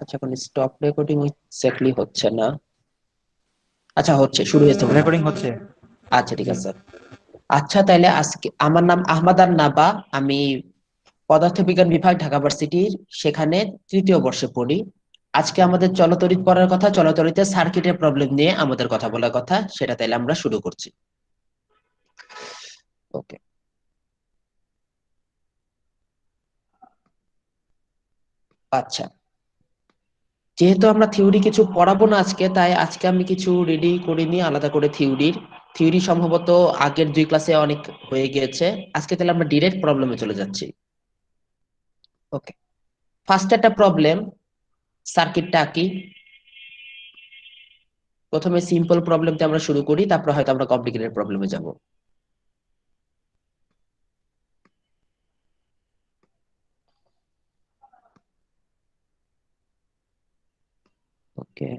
আচ্ছা, এখন stop recording exactly হচ্ছে না। আচ্ছা, হচ্ছে, শুরু হয়েছে মনে হয়। রেকর্ডিং হচ্ছে। আচ্ছা, ঠিক জি। আছে। আচ্ছা, তাইলে আজকে আমার নাম আহমদ আর নাবা। আমি পদার্থবিজ্ঞান বিভাগ, ঢাকা ভার্সিটির, সেখানে তৃতীয় বর্ষে পড়ি। আজকে আমাদের চলতরিৎ পড়ার কথা, চলতরিতের সার্কিটের প্রবলেম নিয়ে আমাদের কথা বলার কথা, সেটা তাইলে আমরা শুরু করছি। ওকে। আচ্ছা, যেহেতু আমরা থিওরি কিছু পড়াবো না আজকে, তাই আজকে আমি কিছু রেডি করিনি আলাদা করে থিওরি সম্ভবত আগের 2 ক্লাসে অনেক হয়ে গিয়েছে। আজকে তাহলে আমরা ডিরেক্ট প্রবলেমে চলে যাচ্ছি। ওকে, ফার্স্ট একটা প্রবলেম, সার্কিটটা কি। প্রথমে সিম্পল প্রবলেম দিয়ে আমরা শুরু করি, তারপর হয়তো আমরা কমপ্লিকেটেড প্রবলেমে যাব। ওকে।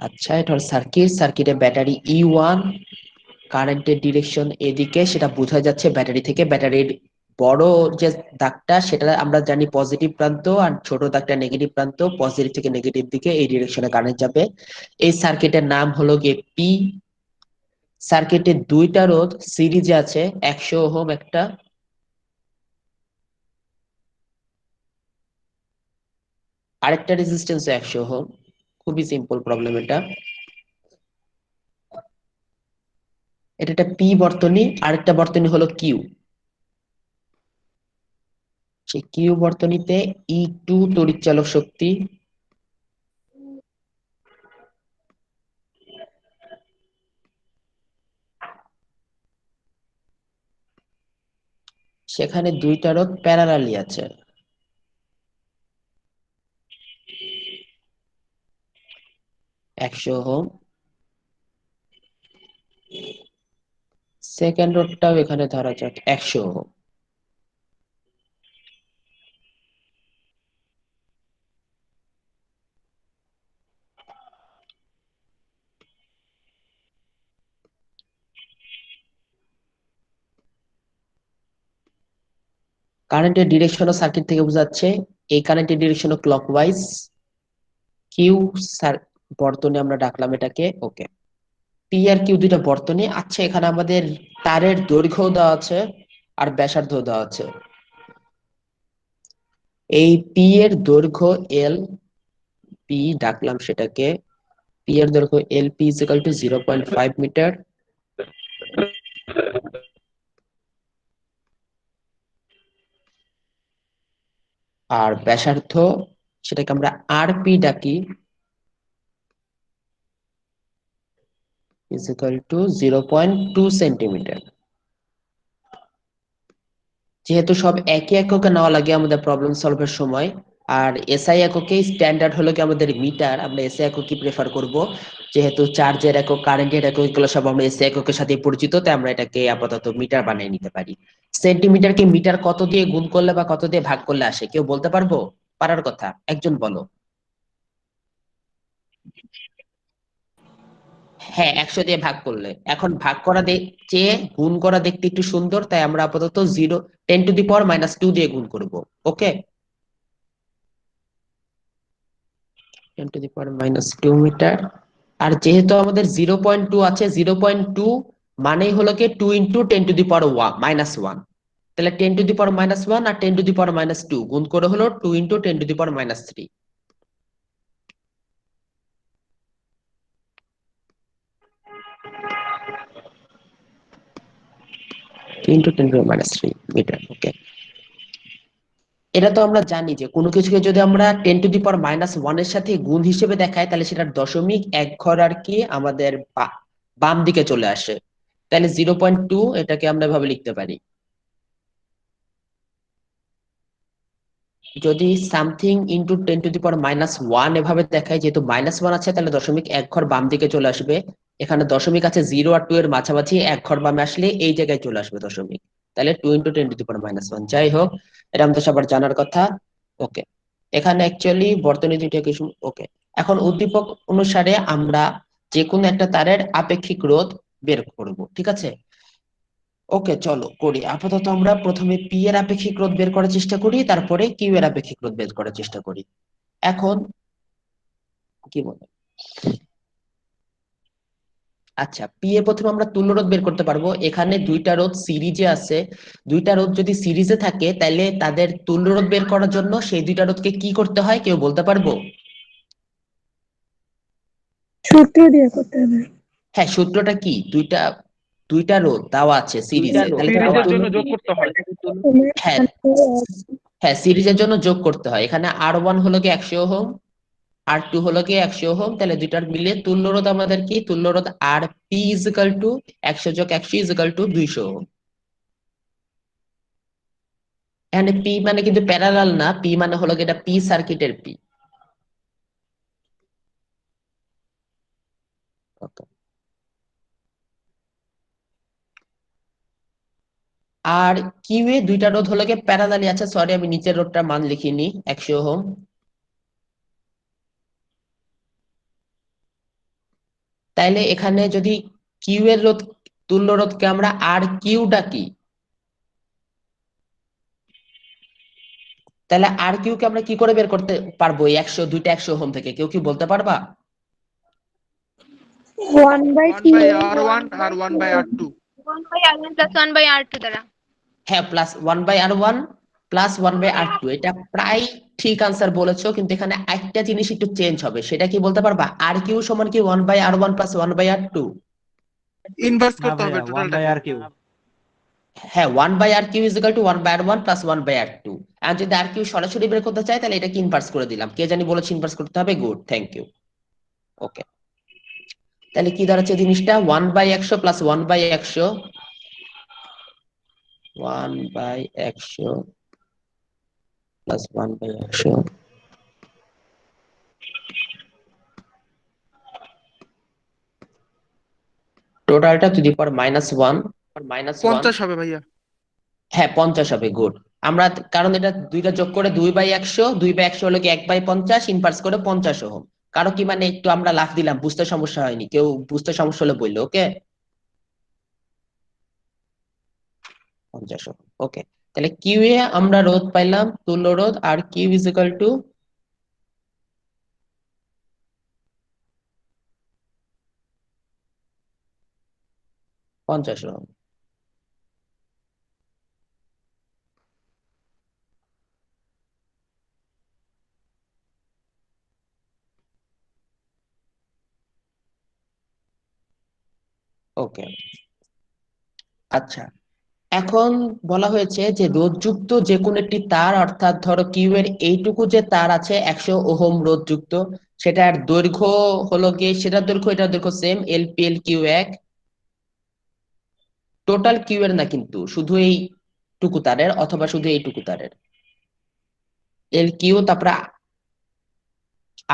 আচ্ছা, এটা হল সার্কিটের ব্যাটারি E1, কারেন্টের ডিরেকশন এদিকে, সেটা বোঝা যাচ্ছে ব্যাটারি থেকে। ব্যাটারির বড় যে দাগটা, সেটা আমরা জানি পজিটিভ প্রান্ত, আর ছোট দাগটা নেগেটিভ প্রান্ত। পজিটিভ থেকে নেগেটিভ দিকে এই ডিরেকশনে কারেন্ট যাবে। এই সার্কিটের নাম হলো গিয়ে পি। সার্কিটের 2টা রোধ সিরিজে আছে, 100 ওহম একটা, আরেকটা রেজিস্ট্যান্স 100 ওহম। খুবই সিম্পল প্রবলেম এটা। এটা একটা পি বর্তনী, আরেকটা বর্তনী হলো কিউ। সেই কিউ বর্তনীতে E2 তড়িৎচালক শক্তি, সেখানে 2টা রোধ প্যারালালি আছে। একশো ওহম। সেকেন্ড রোধটাও এখানে ধরা যাক 100 ওহম। কারেন্টের ডিরেকশনও সার্কিট থেকে বোঝা যাচ্ছে। এই কারেন্টের ডিরেকশনও ক্লকওয়াইজ। কিউ সার বর্তনী আমরা ডাকলাম এটাকে। ওকে, পি আর কিউ 2টা বর্তনী। আচ্ছা, এখানে আমাদের তারের দৈর্ঘ্য দেওয়া আছে আর ব্যাসার্ধ দেওয়া আছে। এই পি এর দৈর্ঘ্য এল, পি ডাকলাম সেটাকে। পি এর দৈর্ঘ্য এল, পি ইজিক্যাল টু 0.5 মিটার। আর ব্যাসার্ধ, সেটাকে আমরা আর পি ডাকি, ইজিক্যাল টু 0.2 সেন্টিমিটার। যেহেতু সব একই এককে নেওয়া লাগে আমাদের প্রবলেম সলভের সময়, আর এসআই এককে স্ট্যান্ডার্ড হলো কি আমাদের মিটার, আমরা এসআই এককই প্রেফার করব। যেহেতু চার্জের একক, কারেন্টের একক, এগুলো সব আমরা এসআই এককের সাথে পরিচিত, তাই আমরা এটাকে আপাতত মিটার বানিয়ে নিতে পারি। সেন্টিমিটারকে মিটার কত দিয়ে গুণ করলে বা কত দিয়ে ভাগ করলে আসে, কেউ বলতে পারবো? পারার কথা একজন বলো। হ্যাঁ, 100 দিয়ে ভাগ করলে। এখন ভাগ করা চেয়ে গুণ করা দেখতে একটু সুন্দর, তাই আমরা আপাতত 10⁻⁻² দিয়ে গুণ করব। ওকে, 10⁻²মিটার। আর যেহেতু আমাদের 0.2 আছে, 0.2 মানেই হলো কি 2 × 10⁻⁻1, তাহলে 10⁻⁻1 আর 10⁻², গুণ করে হলো 2 × 10⁻³ 2 × 10⁻³ মিটার। ওকে, এটা তো আমরা জানি যে কোনো কিছুকে যদি আমরা 10⁻⁻1 এর সাথে গুণ হিসেবে দেখাই, তাহলে সেটার দশমিক এক ঘর আর কি আমাদের বাম দিকে চলে আসে। তাহলে 0.2 এটাকে আমরা এভাবে লিখতে পারি। যদি সামথিং ইন্টু 10⁻⁻1 এভাবে দেখায়, যেহেতু -1 আছে, তাহলে দশমিক এক ঘর বাম দিকে চলে আসবে। এখানে দশমিক আছে 0 আর 2 এর মাঝামাঝি, এক ঘর বামে আসলে এই জায়গায় চলে আসবে দশমিক। তাহলে 2 × 10⁻⁻1, যাই হোক, এটা আমাদের সবার জানার কথা। ওকে, এখানে অ্যাকচুয়ালি বর্তনী দুইটা কিছু। ওকে, এখন উদ্দীপক অনুসারে আমরা যে কোনো একটা তারের আপেক্ষিক রোধ বের করব, ঠিক আছে। ওকে, চলো করি। আপাতত আমরা প্রথমে পি এর আপেক্ষিক রোধ বের করার চেষ্টা করি, তারপরে কিউ এর আপেক্ষিক রোধ বের করার চেষ্টা করি। এখন কি বলে, আচ্ছা, পি এ প্রথমে আমরা তুল্য রোধ বের করতে পারবো। এখানে দুইটা রোধ সিরিজে আছে, দুইটা রোধ যদি সিরিজে থাকে তাহলে তাদের তুল্য রোধ বের করার জন্য সেই দুইটা রোধকে কি করতে হয়, কেউ বলতে পারবো? সূত্র দিয়ে করতে হবে। হ্যাঁ, সূত্রটা কি? দুইটা দুইটা রোধ দেওয়া আছে সিরিজে, তাহলে তাদের সিরিজের জন্য তুল্য, যোগ করতে হয়। হ্যাঁ হ্যাঁ, সিরিজের জন্য যোগ করতে হয়। এখানে আর ওয়ান হলো কি 100 ওহম, আর টু হলো কি 100 ওহম, তাহলে দুইটার মিলিয়ে তুল্য রোধ আমাদের কি, তুল্য রোধ আর পি ইজিক্যাল টু 100 যোগ 100 ইজিক্যাল টু 200 ওহম। এখানে পি মানে কিন্তু প্যারালাল না, পি মানে হলো কি এটা পি সার্কিটের পি। আর কিউ এ দুইটা রোধ হলো কি প্যারালালি আছে, সরি আমি নিচের রোধটার মান লিখিনি, 100 ওহম। তাইলে এখানে যদি কিউ এর রোধ, তুল্য রোধকে আমরা আর কিউ ডাকি, তাহলে আর কিউ কে আমরা কি করে বের করতে পারবো এই 100 থেকে? কেউ কি বলতে পারবা? 1/2 1/r1 আর 1/r2। 1/r1 plus 1/r2 দ্বারা। হ্যাঁ, প্লাস 1/r1 প্লাস 1/r2, এটা প্রায় ঠিক আনসার বলেছো, কিন্তু এখানে একটা জিনিস একটু চেঞ্জ হবে, সেটা কি বলতে পারবা? আর কিউ সমান কি 1/r1 প্লাস 1/r2? ইনভার্স না করতে হবে ভাইয়া, 1 বাই টোটালটাকে। R Q. হ্যাঁ, 1/r Q is equal to 1/r1 plus 1/r2। আর যদি আর কিউ সরাসরি বের করতে চাই তাহলে এটাকে ইনভার্স করে দিলাম। কে জানি বলেছে ইনভার্স করতে হবে, গুড, থ্যাংক ইউ। ওকে, তাহলে কি দাঁড়াচ্ছে জিনিসটা, 1/100 প্লাস 1/100, 1/100 প্লাস 1/100, টোটালটা টু দি পাওয়ার -1 -1। 50 হবে ভাইয়া। হ্যাঁ, 50 হবে, গুড। আমরা কারণ এটা দুইটা যোগ করে 2/100, 2/100 হলো কি 1/50, ইনভার্স করে 50 ওহম। কারো কি মানে একটু আমরা লাফ দিলাম, বুঝতে সমস্যা হয়নি? কেউ বুঝতে সমস্যা হলে বললো, ওকে। 50 ওহম, ওকে। তাহলে কিউ এ আমরা রোধ পাইলাম, তুল্য রোধ আর Q is equal to 50 ohm. Okay, আচ্ছা, এখন বলা হয়েছে যে রোধযুক্ত যে কোনো একটি তার, অর্থাৎ ধরো কিউ এর এইটুকু যে তার আছে 100 ওহম রোধযুক্ত, সেটার দৈর্ঘ্য হলো গিয়ে, সেটার দৈর্ঘ্য এটার দৈর্ঘ্য same, L P L Q এক। টোটাল কিউ এর না কিন্তু, শুধু এই টুকু তারের, অথবা শুধু এইটুকু তারের এল কিউ, তারপরে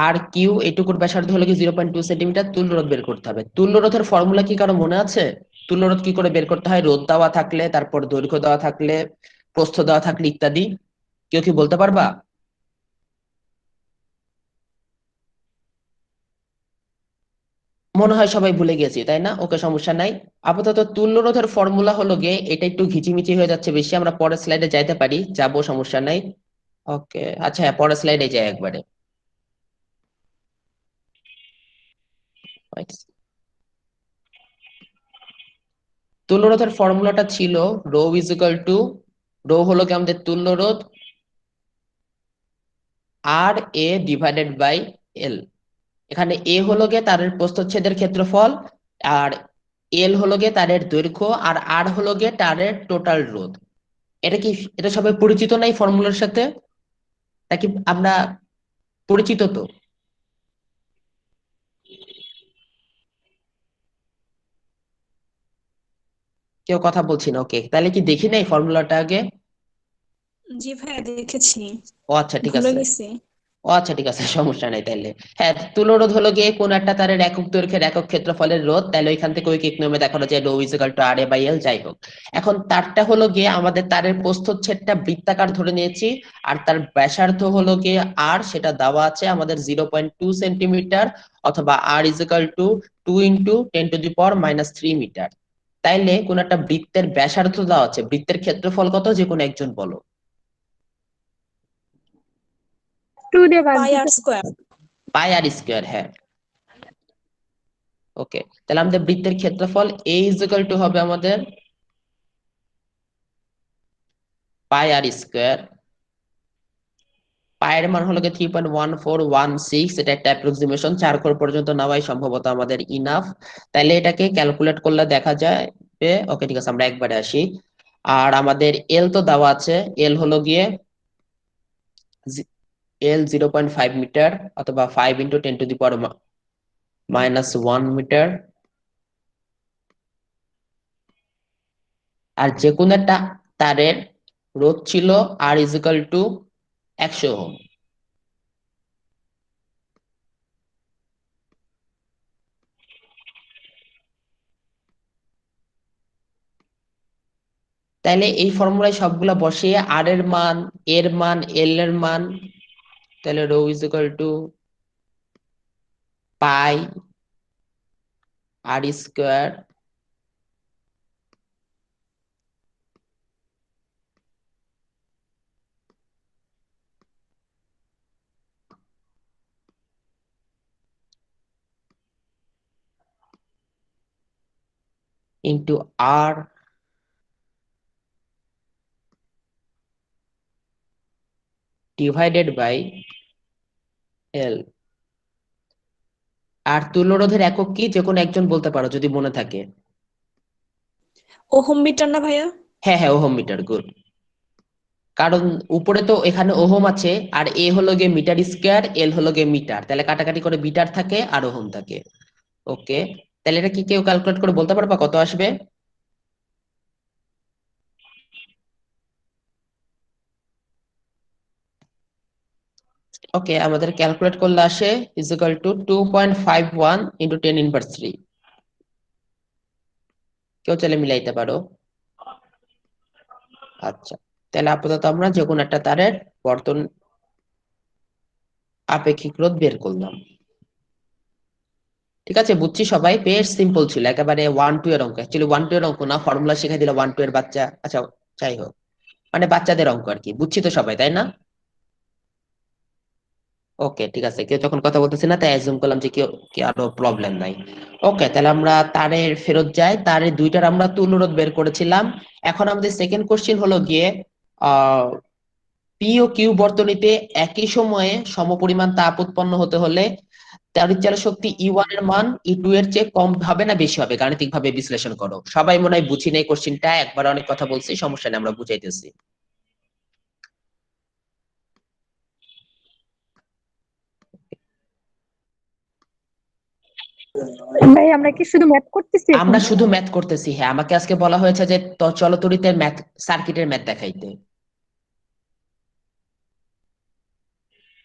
আর কিউ, এইটুকুর ব্যাসার্ধ হলো কি 0.2 সেন্টিমিটার। তুল্য রোধ বের করতে হবে। তুল্য রোধের ফর্মুলা কি কারো মনে আছে? তুল্য রোধ কি করে বের করতে হয়? রোধ দেওয়া থাকলে, তারপর দৈর্ঘ্য দেওয়া থাকলে, প্রস্থ দেওয়া থাকলে ইত্যাদি। কেউ কি বলতে পারবা? মনে হয় সবাই ভুলে গেছি, তাই না? ওকে, সমস্যা নাই। আপাতত তুল্য রোধের ফর্মুলা হলো গিয়ে, এটা একটু ঘিচিমিচি হয়ে যাচ্ছে বেশি, আমরা পরের স্লাইডে যাইতে পারি, যাবো, সমস্যা নাই। ওকে, আচ্ছা, হ্যাঁ, পরের স্লাইডে যাই একবারে। তুল্য রোধের ফর্মুলাটা ছিল rho is equal to, rho হলো কি আমাদের তুল্য রোধ, আর এ ডিভাইডেড বাই এল। এখানে এ হলো গিয়ে তারের প্রস্থচ্ছেদের ক্ষেত্রফল, আর এল হলো গিয়ে তারের দৈর্ঘ্য, আর আর হলো গিয়ে তারের টোটাল রোধ। এটা কি, এটা সবাই পরিচিত নাই ফর্মুলার সাথে? নাকি আমরা পরিচিত তো? কেউ কথা বলছি না, ওকে, তাহলে কি দেখি নাই ফর্মুলাটা আগে? জি ভাইয়া দেখেছি, ও আচ্ছা, ঠিক ভুলে আছে। গেছি। ও আচ্ছা, ঠিক আছে, সমস্যা নাই তাইলে। হ্যাঁ, তুলরোধ হলো গিয়ে কোন একটা তারের একক দৈর্ঘ্যের একক ক্ষেত্রফলের রোধ, তাহলে ওইখান থেকে ঐকিক নিয়মে দেখানো যায় rho is equal to R A by L, যাই হোক। এখন তারটা হলো গিয়ে আমাদের তারের প্রস্থচ্ছেদটা বৃত্তাকার ধরে নিয়েছি, আর তার ব্যাসার্ধ হলো গিয়ে আর, সেটা দেওয়া আছে আমাদের 0.2 সেন্টিমিটার, অথবা আর ইজ ইকুয়াল টু 2 × 10⁻³ মিটার। তাইলে কোন একটা বৃত্তের ব্যাসার্ধ দেওয়া আছে, বৃত্তের ক্ষেত্রফল কত যে কোনো একজন বলো। 2 দিয়ে ভাগ পাই আর দিতে স্কোয়ার। পাই আর স্কোয়ার, হ্যাঁ। ওকে, তাহলে আমাদের বৃত্তের ক্ষেত্রফল a = হবে আমাদের পাই আর স্কোয়ার। পায়ের মান হলো 3.1416, এটা একটা অ্যাপ্রক্সিমেশন, 4 ঘর পর্যন্ত নেওয়াই সম্ভবত আমাদের ইনাফ। তাহলে এটাকে ক্যালকুলেট করলে দেখা যায়। ওকে ঠিক আছে, আমরা একবারে আসি। আর আমাদের এল তো দেওয়া আছে, এল হলো গিয়ে এল 0.5 মিটার, অথবা 5 × 10⁻⁻1 মিটার। আর যে কোনো একটা তারের রোধ ছিল আর = 100 ওহম। তাইলে এই ফর্মুলায় সবগুলা বসিয়ে আর এর মান, এর মান, এল এর মান, তাহলে rho = pi r square into R divided by L. আর তুল্যরোধের একক কি, যে কোনো একজন বলতে পারো যদি মনে থাকে। ওহম মিটার না ভাইয়া? হ্যাঁ হ্যাঁ, ওহম মিটার, গুড। কারণ উপরে তো এখানে ওহম আছে, আর এ হলো গিয়ে মিটার স্কোয়ার, এল হলো গিয়ে মিটার, তাহলে কাটাকাটি করে মিটার থাকে আর ওহম থাকে। ওকে, তাহলে এটা কি কেউ ক্যালকুলেট করে বলতে পারবা কত আসবে? ওকে, আমাদের ক্যালকুলেট করলে আসে = 2.51 × 10⁻³ কেউ চাইলে মিলাইতে পারো। আচ্ছা, তাহলে আপাতত আমরা যে কোনো একটা তারের বর্তন আপেক্ষিক রোধ বের করলাম। ঠিক আছে, বুঝছি সবাই, বেশ সিম্পল ছিল, একেবারে 1-2 এর অঙ্ক। অ্যাকচুয়ালি 1-2 এর অঙ্ক না, ফর্মুলা শিখাই দিলে 1-2 এর বাচ্চা। আচ্ছা, যাই হোক, মানে বাচ্চাদের অঙ্ক আর কি, বুঝছি তো সবাই, তাই না? ওকে ঠিক আছে, কেউ যখন কথা বলতেছে না তাই অ্যাজুম করলাম যে কেউ কি আরো প্রবলেম নাই। ওকে, তাহলে আমরা তারের ফেরত যাই, তারের দুইটার আমরা তুল্য রোধ বের করেছিলাম। এখন আমাদের সেকেন্ড কোশ্চেন হলো গিয়ে পি ও কিউ বর্তনীতে একই সময়ে সমপরিমাণ তাপ উৎপন্ন হতে হলে তড়িৎচালক শক্তি E1 এর মান E2 এর চেয়ে কম হবে না বেশি হবে, গাণিতিক ভাবে বিশ্লেষণ করো। সবাই মনে হয় বুঝি নেই কোশ্চেনটা, একবার অনেক কথা বলছি, সমস্যা নেই, আমরা বুঝাইতেছি। ভাই আমরা কি শুধু ম্যাথ করতেছি এখন? আমরা শুধু ম্যাথ করতেছি, হ্যাঁ। আমাকে আজকে বলা হয়েছে যে চলতরিতের ম্যাথ, সার্কিটের ম্যাথ দেখাইতে।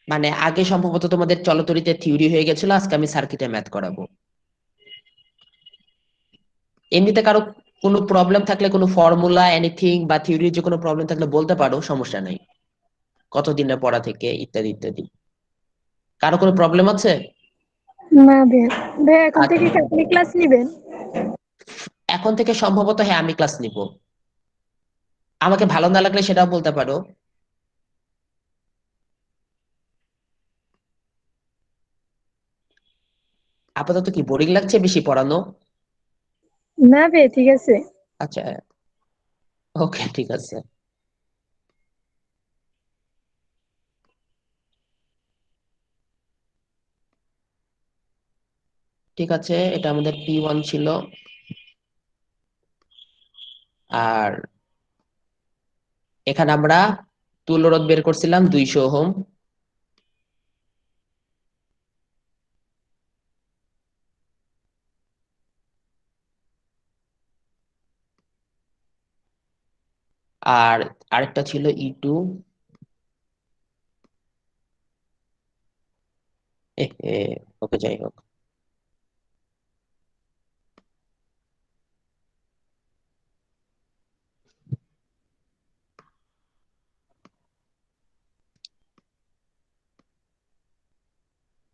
মানে আগে সম্ভবত তোমাদের চলতরিতে থিওরি হয়ে গেছিল, আজকে আমি সার্কিটের ম্যাথ করাবো। এমনিতে কারো কোনো প্রবলেম থাকলে, কোনো ফর্মুলা এনিথিং বা থিওরির যে কোনো প্রবলেম থাকলে বলতে পারো, সমস্যা নাই। কতদিনের পড়া থেকে ইত্যাদি ইত্যাদি। কারো কোনো প্রবলেম আছে? না ভাই, ভাই এখন আচ্ছা, থেকে কি আপনি ক্লাস নিবেন? এখন থেকে সম্ভবত হ্যাঁ আমি ক্লাস নিব। আমাকে ভালো না লাগলে সেটাও বলতে পারো। আপাতত কি বোরিং লাগছে বেশি পড়ানো? না ভাই ঠিক আছে। আচ্ছা, ওকে ঠিক আছে। ঠিক আছে, এটা আমাদের P1 ছিল। আর এখানে আমরা তুল্য রোধ বের করছিলাম 200 ওহম। আর আরেকটা ছিল E2। ওকে যাই হোক,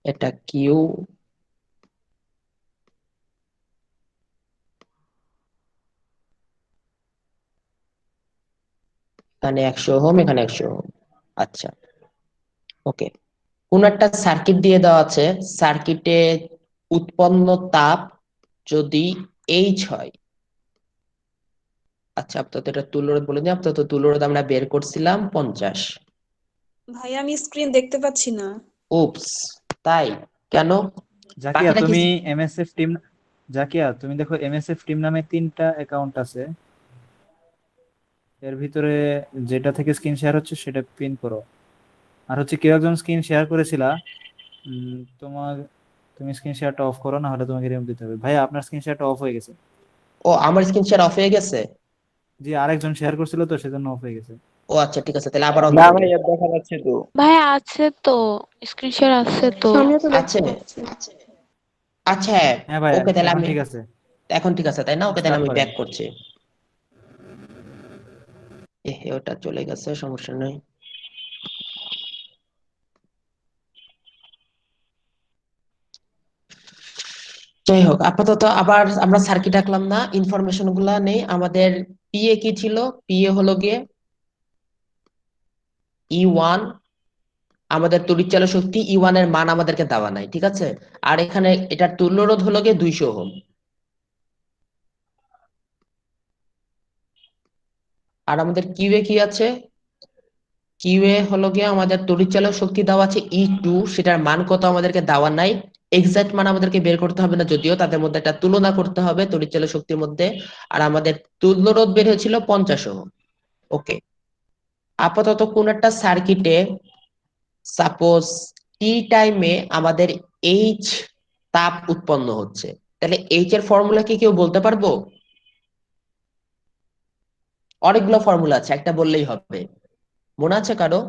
এটা কিউ। এখানে 100 ওহম, এখানে 100 ওহম। আচ্ছা, ওকে। কোন একটা সার্কিট দিয়ে দেওয়া আছে, সার্কিটে উৎপন্ন তাপ যদি এইচ হয়। আচ্ছা, আপাতত এটা তুল্যরোধ বলে দিই। আপাতত তুল্যরোধ আমরা বের করছিলাম 50। ভাই আমি স্ক্রিন দেখতে পাচ্ছি না। উপস, তাই কেন? জাকিয়া বাকিটা কি? তুমি এমএসএফ টিম, জাকিয়া তুমি দেখো এমএসএফ টিম নামে 3টা অ্যাকাউন্ট আছে, এর ভিতরে যেটা থেকে স্ক্রিন শেয়ার হচ্ছে সেটা পিন করো। আর হচ্ছে কেউ একজন স্ক্রিন শেয়ার করেছিলা, তোমার তুমি স্ক্রিন শেয়ারটা অফ করো, না হলে তোমাকে রিমুভ দিতে হবে। ভাই আপনার স্ক্রিন শেয়ারটা অফ হয়ে গেছে। ও, আমার স্ক্রিন শেয়ার অফ হয়ে গেছে। জি, আরেকজন শেয়ার করছিল তো সেজন্য অফ হয়ে গেছে। ও আচ্ছা, ঠিক আছে, তাহলে আবার অন না করে ভাই, দিই। আর দেখা যাচ্ছে তো। ভাইয়া আছে তো, স্ক্রিন শেয়ার আছে তো। আমিও তো দেখতে আছে। পাচ্ছি। আচ্ছা, হ্যাঁ। হ্যাঁ ভাই, ওকে, তাহলে এখন আমি ঠিক আছে, এখন ঠিক আছে তাই না? ওকে, তাহলে স্টার্ট আমি করেন। ব্যাক করছি। ওটা চলে গেছে, সমস্যা নেই। যাই হোক, আপাতত আবার আমরা সার্কিট আঁকলাম না, ইনফরমেশন গুলা নেই আমাদের। পিএ কি ছিল? পিএ হলো গিয়ে E1। আমাদের তড়িৎচালক শক্তি E1 এর মান আমাদেরকে দেওয়া নাই, ঠিক আছে। আর এখানে এটার তুল্যরোধ হলো গিয়ে 200 ওহম। আর আমাদের কিউএ কি আছে? কিউএ হলো গিয়ে আমাদের তড়িৎচালক শক্তি দেওয়া আছে E2, সেটার মান কত আমাদেরকে দেওয়া নাই। এক্সাক্ট মান আমাদেরকে বের করতে হবে না, যদিও তাদের মধ্যে একটা তুলনা করতে হবে তড়িৎচালক শক্তির মধ্যে। আর আমাদের তুল্যরোধ বের হয়েছিল 50 ওহম। ওকে। আপাতত কোন একটা সার্কিটে সাপোজ টি টাইমে আমাদের এইচ তাপ উৎপন্ন হচ্ছে, তাহলে এইচ এর ফর্মুলা কি কেউ বলতে পারবো? অনেকগুলো ফর্মুলা আছে, একটা বললেই হবে। মনে আছে কারো?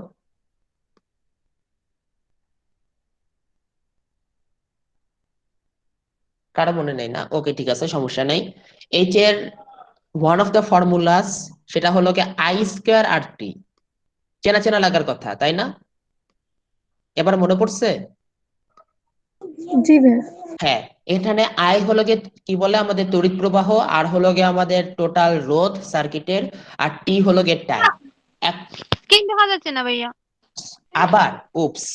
কারো মনে নেই না? ওকে, ঠিক আছে, সমস্যা নেই। এইচ এর ওয়ান অফ দ্য ফর্মুলাস, সেটা হলো কি আই স্কোয়ার আর টি। চেনা চেনা লাগার কথা, তাই না? এবার মনে পড়ছে? জি ভাইয়া। হ্যাঁ। এখানে আই হলো গিয়ে কি বলে, আমাদের তড়িৎ প্রবাহ, আর হলো গিয়ে আমাদের টোটাল রোধ সার্কিটের, আর টি হলো গিয়ে টাইম। স্ক্রিন দেখা যাচ্ছে না ভাইয়া। আবার উপস,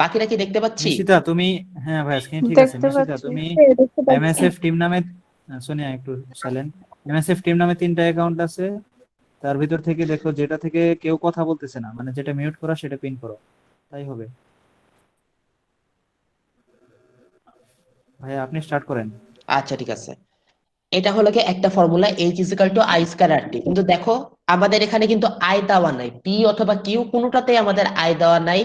বাকিটা কি দেখতে পাচ্ছি? নিশিতা তুমি, হ্যাঁ ভাই স্ক্রিন ঠিক আছে। দেখতে নিশিতা পাচ্ছি। তুমি দেখতে পাচ্ছি। এমএসএফ টিম নামে, সোনিয়া একটু সাইলেন্ট। এমএসএফ টিম নামে 3টা অ্যাকাউন্ট আছে, তার ভিতর থেকে দেখো যেটা থেকে কেউ কথা বলতেছে না, মানে যেটা মিউট করা সেটা পিন করো, তাই হবে। ভাই আপনি স্টার্ট করেন। আচ্ছা, ঠিক আছে। এটা হলো কি একটা formula, H is equal to I square R T. কিন্তু দেখো আমাদের এখানে কিন্তু আই দেওয়া নাই, পি অথবা কিউ কোনোটাতেই আমাদের আই দেওয়া নাই।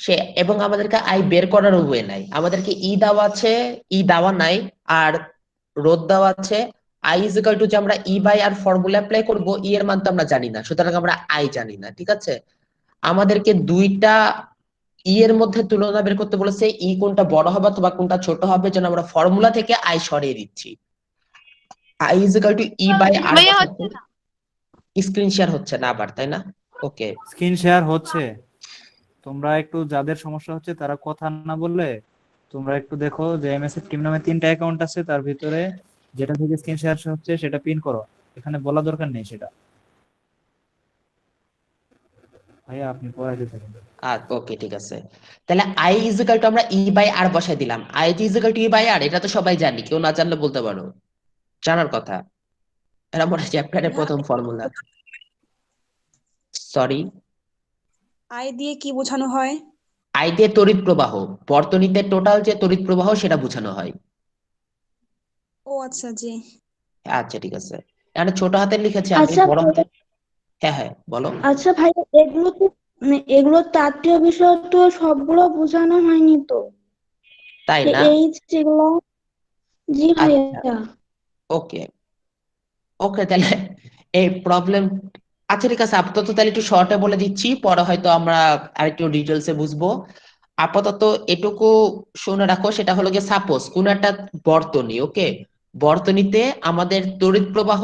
সে এবং আমাদেরকে আই বের করার ওয়ে নাই, আমাদেরকে ই দেওয়া আছে, ই দেওয়া নাই। আর রোধ দেওয়া আছে। আই ইজ ইকুয়াল টু, যে আমরা ই বাই আর ফর্মুলা অ্যাপ্লাই করবো, ই এর মান তো আমরা জানি না, সুতরাং আমরা আই জানি না, ঠিক আছে। আমাদেরকে দুইটা ই এর মধ্যে তুলনা বের করতে বলেছে, ই কোনটা বড় হবে অথবা কোনটা ছোট হবে, যেন আমরা ফর্মুলা থেকে আই সরিয়ে দিচ্ছি। I is equal to E by R ভাইয়া বসাচ্ছি। হচ্ছে না। স্ক্রিন শেয়ার হচ্ছে না আবার, তাই না? ওকে। স্ক্রিন শেয়ার হচ্ছে, তোমরা একটু যাদের সমস্যা হচ্ছে তারা কথা না বললে, তোমরা একটু দেখো যে এমএসএফ টিম নামে 3টা অ্যাকাউন্ট আছে, তার ভিতরে যেটা থেকে স্ক্রিন শেয়ার হচ্ছে সেটা পিন করো। এখানে বলা দরকার নেই সেটা। ভাইয়া আপনি পড়াইতে থাকেন। ওকে, ঠিক আছে। তাহলে আই ইজ ইকুয়াল টু আমরা ই বাই আর বসাই দিলাম। I is equal to E by R, এটা তো সবাই জানি, কেউ না জানলে বলতে পারো, জানার কথা। এটা মনে হয় চ্যাপ্টারের ভাই প্রথম ফর্মুলা। সরি। আই দিয়ে কি বোঝানো হয়? আই দিয়ে তড়িৎ প্রবাহ, বর্তনীতে টোটাল যে তড়িৎ প্রবাহ সেটা বোঝানো হয়। ও আচ্ছা, জি। আচ্ছা, ঠিক আছে। এখানে ছোট হাতে লিখেছি আমি, আচ্ছা বড় ভাই, হাতে। হ্যাঁ, হ্যাঁ, বলো। আচ্ছা ভাই, এগুলো তো এগুলো তাত্ত্বিক বিষয় তো সবগুলো বোঝানো হয়নি তো, তাই যে না? এইচ যেগুলো। জি আচ্ছা, ভাইয়া। ওকে। ওকে, তাহলে এই প্রবলেম, আচ্ছা ঠিক আছে, আপাতত তাহলে একটু শর্টে বলে দিচ্ছি, পরে হয়তো আমরা আরেকটু ডিটেলসে বুঝবো। আপাতত এটুকু শুনে রাখো, সেটা হলো গিয়ে সাপোজ কোন একটা বর্তনী, ওকে, বর্তনীতে আমাদের তড়িৎ প্রবাহ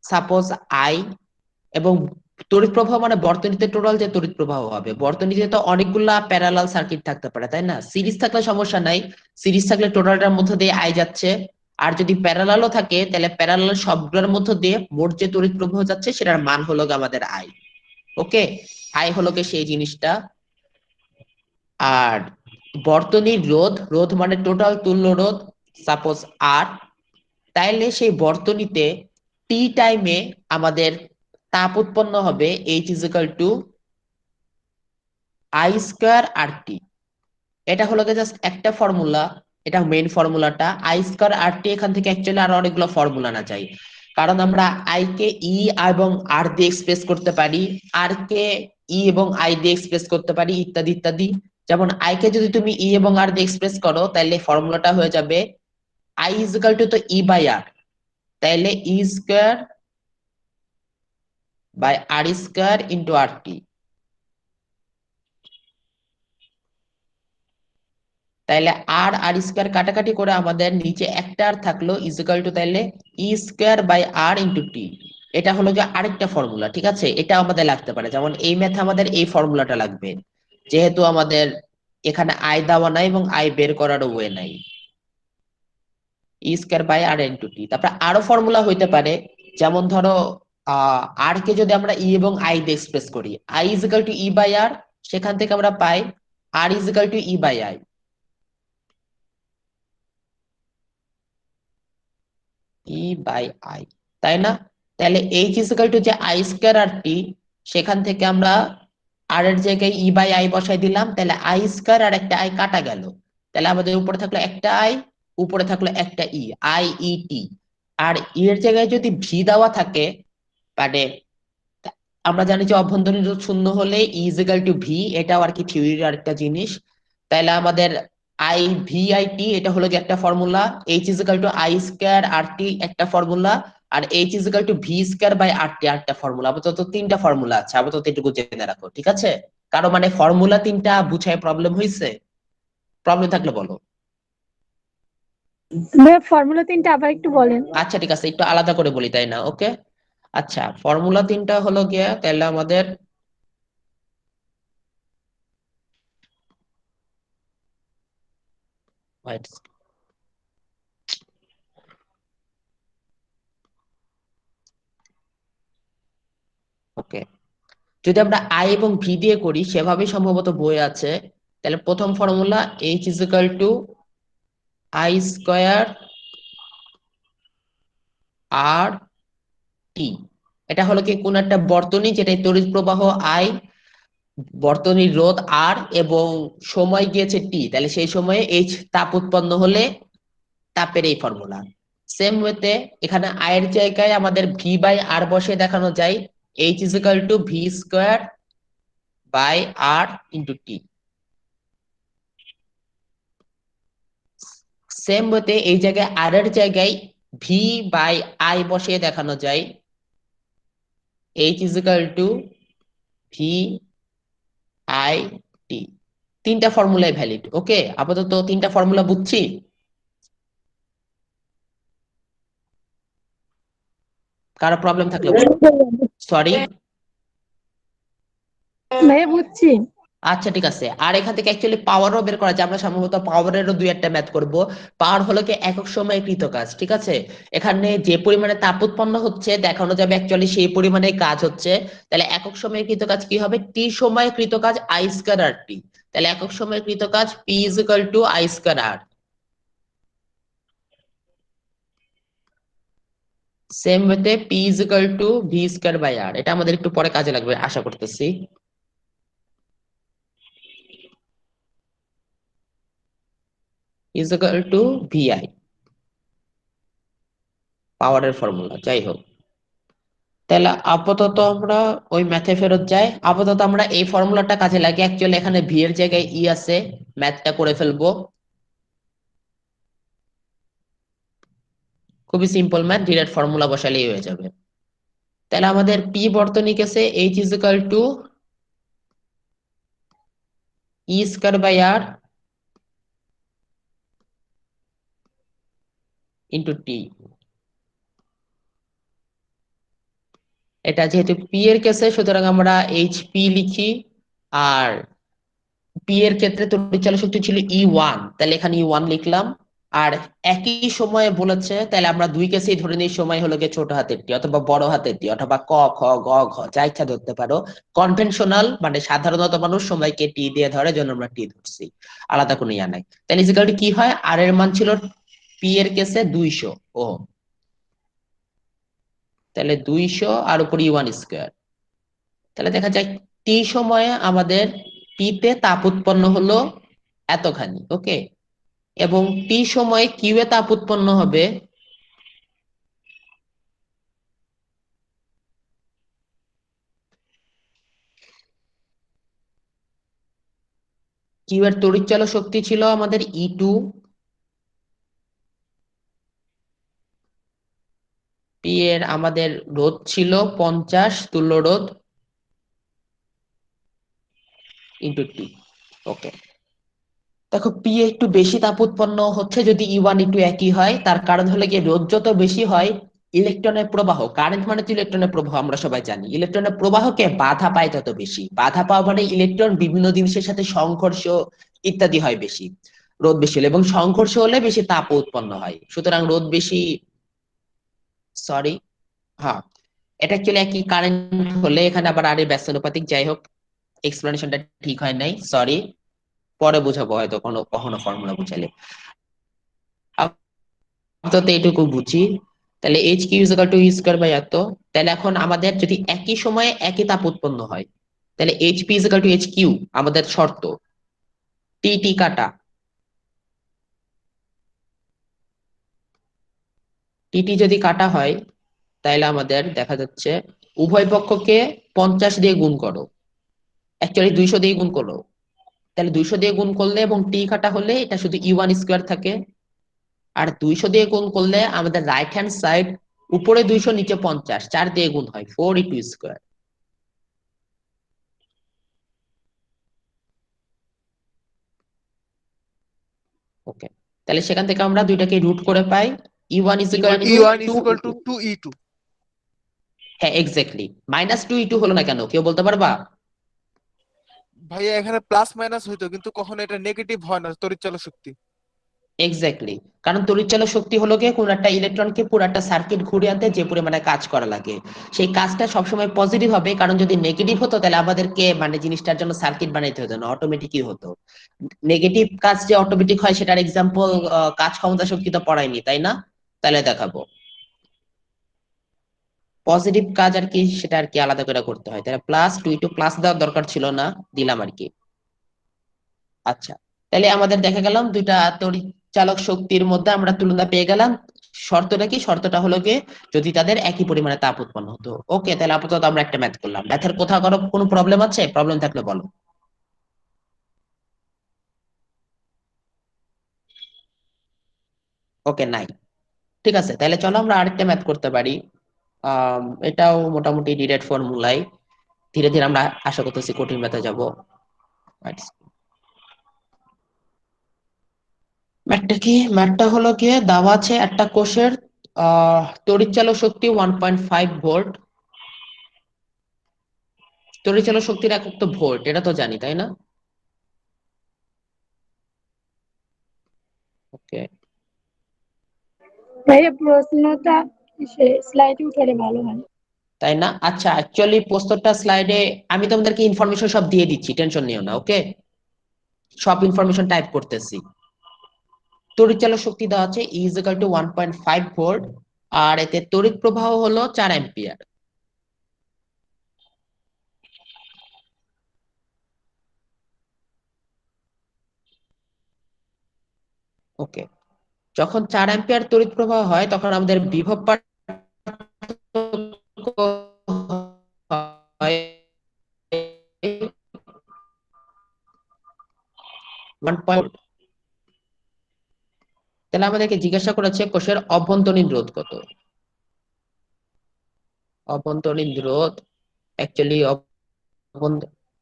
সাপোজ আই, এবং তড়িৎ প্রবাহ মানে বর্তনীতে টোটাল যে তড়িৎ প্রবাহ হবে, বর্তনীতে তো অনেকগুলা প্যারালাল সার্কিট থাকতে পারে, তাই না? সিরিজ থাকলে সমস্যা নাই, সিরিজ থাকলে টোটালটার মধ্যে দিয়ে আই যাচ্ছে, আর যদি প্যারালালও থাকে তাহলে প্যারালাল সবগুলোর মধ্য দিয়ে মোট যে তড়িৎ প্রবাহ যাচ্ছে সেটার মান হলো গিয়ে আমাদের আই। ওকে, আই হলো গিয়ে সেই জিনিসটা। আর বর্তনীর রোধ, রোধ মানে টোটাল তুল্য রোধ, সাপোজ আর, তাইলে সেই বর্তনীতে টি টাইমে আমাদের তাপ উৎপন্ন হবে H is equal to I square R T. এটা হলো জাস্ট একটা ফর্মুলা, এটা মেইন ফর্মুলাটা। আই স্কয়ার আর টি এখান থেকে অ্যাকচুয়ালি আরো অনেকগুলো ফর্মুলা না চাই, কারণ আমরা আই কে ই এবং আর দিয়ে এক্সপ্রেস করতে পারি, আর কে ই এবং আই দিয়ে এক্সপ্রেস করতে পারি, ইত্যাদি ইত্যাদি। যেমন আই কে যদি তুমি ই এবং আর দিয়ে এক্সপ্রেস করো তাহলে ফর্মুলাটা হয়ে যাবে আই ইজ ইকুয়াল টু তো ই বাই আর, তাহলে E square by R square into R T. তাইলে আর আর স্কয়ার কাটাকাটি করে আমাদের নিচে একটা আর থাকলো ইজ ইকুয়াল টু তাইলে ই square by R into T. এটা হলো যে আরেকটা ফর্মুলা, ঠিক আছে, এটা আমাদের লাগতে পারে। যেমন এই ম্যাথে আমাদের এই ফর্মুলাটা লাগবে, যেহেতু আমাদের এখানে আই দেওয়া নাই এবং আই বের করার ওয়ে নাই। ই স্কয়ার বাই আর ইন্টু টি। তারপরে আরো ফর্মুলা হইতে পারে, যেমন ধরো আর কে যদি আমরা ই এবং আই দিয়ে এক্সপ্রেস করি, I is equal to E by R, সেখান থেকে আমরা পাই R is equal to E by I, E by I, তাই না? তাহলে এইচ ইজ ইকুয়াল টু যে আই স্কয়ার আর টি, সেখান থেকে আমরা আর এর জায়গায় ই বাই আই বসাই দিলাম, তাহলে আই স্কয়ার আর একটা আই কাটা গেল, তাহলে আমাদের উপরে থাকলো একটা আই, উপরে থাকলো একটা ই, আই ই টি। আর ই এর জায়গায় যদি ভি দেওয়া থাকে, মানে আমরা জানি যে অভ্যন্তরীণ রোধ শূন্য হলে ই ইজ ইকুয়াল টু ভি, এটাও আর কি থিওরির আরেকটা জিনিস। তাহলে আমাদের আই ভি আই টি এটা হলো যে একটা formula, H is equal to I square R T একটা ফর্মুলা, আর H is equal to V square by R T আরেকটা ফর্মুলা। আপাতত তিনটা ফর্মুলা আছে, আপাতত এটুকু জেনে রাখো, ঠিক আছে? কারো মানে ফর্মুলা তিনটা বুঝায় প্রবলেম হয়েছে? প্রবলেম থাকলে বলো। ভাইয়া ফর্মুলা 3টা আবার একটু বলেন। আচ্ছা ঠিক আছে, একটু আলাদা করে বলি, তাই না? ওকে, আচ্ছা, ফর্মুলা তিনটা হলো গিয়া তাহলে আমাদের wait, ওকে, যদি আমরা আই এবং ভি দিয়ে করি সেভাবেই সম্ভবত বই আছে। তাহলে প্রথম formula H is equal to I square R T. এটা হলো কি কোন একটা বর্তনী যেটা তড়িৎ প্রবাহ আই, বর্তনীর রোধ আর এবং সময় গিয়েছে টি, তাহলে সেই সময়ে এইচ তাপ উৎপন্ন হলে তাপের এই ফর্মুলা। সেম ওয়েতে এখানে আই এর জায়গায় আমাদের ভি বাই আর বসে দেখানো যায়, H is equal to V square by R into T. Same ওয়েতে এই জায়গায় আর এর জায়গায় ভি বাই আই বসিয়ে দেখানো যায়, H is equal to V I T. তিনটা ফর্মুলাই ভ্যালিড। ওকে, আপাতত তিনটা ফর্মুলা বুঝছি। কারো প্রবলেম থাকলে বলো, সরি। ভাইয়া বুঝছি। আচ্ছা ঠিক আছে, আর এখান থেকে অ্যাকচুয়ালি পাওয়ারও বের করা যায়, আমরা সম্ভবত পাওয়ারেরও দুই একটা ম্যাথ করব। পাওয়ার হলো কি একক সময়ে কৃত কাজ, ঠিক আছে? এখানে যে পরিমাণে তাপ উৎপন্ন হচ্ছে দেখানো যাবে অ্যাকচুয়ালি সেই পরিমাণে কাজ হচ্ছে। তাহলে একক সময়ে কৃত কাজ কি হবে? টি সময়ে কৃত কাজ আই স্কয়ার আর টি। তাহলে একক সময়ে কৃত কাজ P is equal to I square R. Same ওয়েতে P is equal to V square by R. এটা আমাদের একটু পরে কাজে লাগবে আশা করতেছি। ইজ ইকুয়াল টু ভিআই, পাওয়ারের ফর্মুলা। যাই হোক, তাহলে আপাতত আমরা ওই ম্যাথে ফেরত যাই। আপাতত আমরা এই ফর্মুলাটা কাজে লাগি, অ্যাকচুয়ালি এখানে ভি এর জায়গায় ই আছে, ম্যাথটা করে ফেলবো। খুবই সিম্পল ম্যাথ, ডিরেক্ট ফর্মুলা বসালেই হয়ে যাবে। তাহলে আমাদের পি বর্তনী কেসে H is equal to E square by R into T. এটা যেহেতু পি এর কেসে সুতরাং আমরা এইচ পি লিখি, আর পি এর ক্ষেত্রে তড়িৎ চল শক্তি ছিল ই ওয়ান, তাহলে এখানে ই ওয়ান লিখলাম। আর একই সময়ে বলেছে, তাহলে আমরা দুই কেসেই ধরে নিই সময় হলো গিয়ে ছোট হাতের টি অথবা বড় হাতের টি অথবা ক খ গ ঘ যা ইচ্ছা ধরতে পারো। কনভেনশনাল মানে সাধারণত মানুষ সময়কে টি দিয়ে ধরে, জন্য আমরা টি ধরছি, আলাদা কোনো ইয়া নাই। তাহলে ইজিক্যাল কি হয়, আর এর মান ছিল পি এর কেসে 200 ওহম। তাহলে 200 আর উপর ইউ1 স্কয়ার। তাহলে দেখা যায় টি সময়ে আমাদের পি তে তাপ উৎপন্ন হলো এতখানি, ওকে। এবং টি সময়ে কিউ এ তাপ উৎপন্ন হবে কিউ এর তড়িৎচালক শক্তি ছিল আমাদের E2, পি এর আমাদের রোধ ছিল 50 তুল্য রোধ ইন্টু টি, ওকে। দেখো পি একটু বেশি তাপ উৎপন্ন হচ্ছে যদি E1 একটু একই হয়, তার কারণ হলো গিয়ে রোধ যত বেশি হয় ইলেকট্রনের প্রবাহ, কারেন্ট মানে তো ইলেকট্রনের প্রবাহ, আমরা সবাই জানি ইলেকট্রনের প্রবাহকে বাধা পায় তত বেশি, বাধা পাওয়া মানে ইলেকট্রন বিভিন্ন জিনিসের সাথে সংঘর্ষ ইত্যাদি হয় বেশি, রোধ বেশি হলে, এবং সংঘর্ষ হলে বেশি তাপ উৎপন্ন হয়, সুতরাং রোধ বেশি, সরি, হ্যাঁ এটা অ্যাকচুয়ালি একই কারেন্ট হলে এখানে আবার আর ব্যস্তানুপাতিক, যাই হোক এক্সপ্লেনেশনটা ঠিক হয় নাই, সরি, পরে বুঝাবো হয়তো কোনো কখনো ফর্মুলা বুঝালে। আপাতত এইটুকু বুঝি। তাহলে H Q equal to E square by এত। তাহলে এখন আমাদের যদি একই সময়ে একই তাপ উৎপন্ন হয়, তাহলে H P equal to H Q আমাদের শর্ত, টি টি কাটা, টি টি যদি কাটা হয় তাহলে আমাদের দেখা যাচ্ছে উভয় পক্ষকে 50 দিয়ে গুণ করো, অ্যাকচুয়ালি 200 দিয়ে গুণ করো, তাহলে 200 দিয়ে গুণ করলে এবং টি কাটা হলে এটা শুধু E1 স্কয়ার থাকে, আর 200 দিয়ে গুণ করলে আমাদের রাইট হ্যান্ড সাইড উপরে 200 নিচে 50 4 দিয়ে গুণ হয় 4E2 স্কয়ার, ওকে। তাহলে সেখান থেকে আমরা দুইটাকে রুট করে পাই E1 is equal to E1 is 2, equal to 2E2. হ্যাঁ এক্স্যাক্টলি, -2E2 হলো না কেন কেউ বলতে পারবা? ভাইয়া এখানে প্লাস মাইনাস হইতো, কিন্তু কখনো এটা নেগেটিভ হয় না তড়িৎচালক শক্তি। এক্স্যাক্টলি, কারণ তড়িৎচালক শক্তি হলো গিয়ে কোন একটা ইলেকট্রনকে পুরো একটা সার্কিট ঘুরিয়ে আনতে যে পরিমাণে কাজ করা লাগে, সেই কাজটা সবসময় পজিটিভ হবে, কারণ যদি নেগেটিভ হতো তাহলে আমাদেরকে মানে জিনিসটার জন্য সার্কিট বানাইতে হতো না, অটোমেটিকই হতো। নেগেটিভ কাজ যে অটোমেটিক হয় সেটার এক্সাম্পল কাজ ক্ষমতা শক্তি তো পড়াইনি, তাই না? তাহলে দেখাবো পজিটিভ কাজ আর কি, সেটা আর কি আলাদা করে করতে হয়, তাহলে +2 প্লাস দেওয়ার দরকার ছিল না, দিলাম আর কি। আচ্ছা, তাহলে আমাদের দেখা গেলাম দুইটা তড়িৎচালক শক্তির মধ্যে আমরা তুলনা পেয়ে গেলাম। শর্তটা কি? শর্তটা হলো গিয়ে যদি তাদের একই পরিমাণে তাপ উৎপন্ন হতো, ওকে। তাহলে আপাতত আমরা একটা ম্যাথ করলাম, ম্যাথের কোথাও কোনো প্রবলেম আছে? প্রবলেম থাকলে বলো। ওকে, নাই, ঠিক আছে, তাহলে চলো আমরা আরেকটা ম্যাথ করতে পারি। এটাও মোটামুটি ডিরেক্ট ফর্মুলাই, ধীরে ধীরে আমরা আশা করতেছি কঠিন ম্যাথে যাব। ম্যাথটা কি? ম্যাথটা হলো গিয়ে দেওয়া আছে একটা কোষের তড়িৎচালক শক্তি 1.5 ভোল্ট, তড়িৎচালক শক্তির একক তো ভোল্ট, এটা তো জানি তাই না? ওকে, ভাইয়া প্রশ্নটা স্লাইডে উঠালে ভালো হয়। তাই না? আচ্ছা, অ্যাকচুয়ালি প্রশ্নটা স্লাইডে আমি তোমাদেরকে ইনফরমেশন সব দিয়ে দিচ্ছি, টেনশন নিও না, ওকে। সব ইনফরমেশন টাইপ করতেছি। তড়িৎচালক শক্তি দেওয়া আছে E is equal to 1.5 volt, আর এতে তড়িৎ প্রবাহ হলো 4 অ্যাম্পিয়ার। ওকে, যখন 4 অ্যাম্পিয়ার তড়িৎ প্রবাহ হয় তখন আমাদের বিভব পার্থক্য হয় 1. তাহলে আমাদেরকে জিজ্ঞাসা করেছে কোষের অভ্যন্তরীণ রোধ কত। অভ্যন্তরীণ রোধ অ্যাকচুয়ালি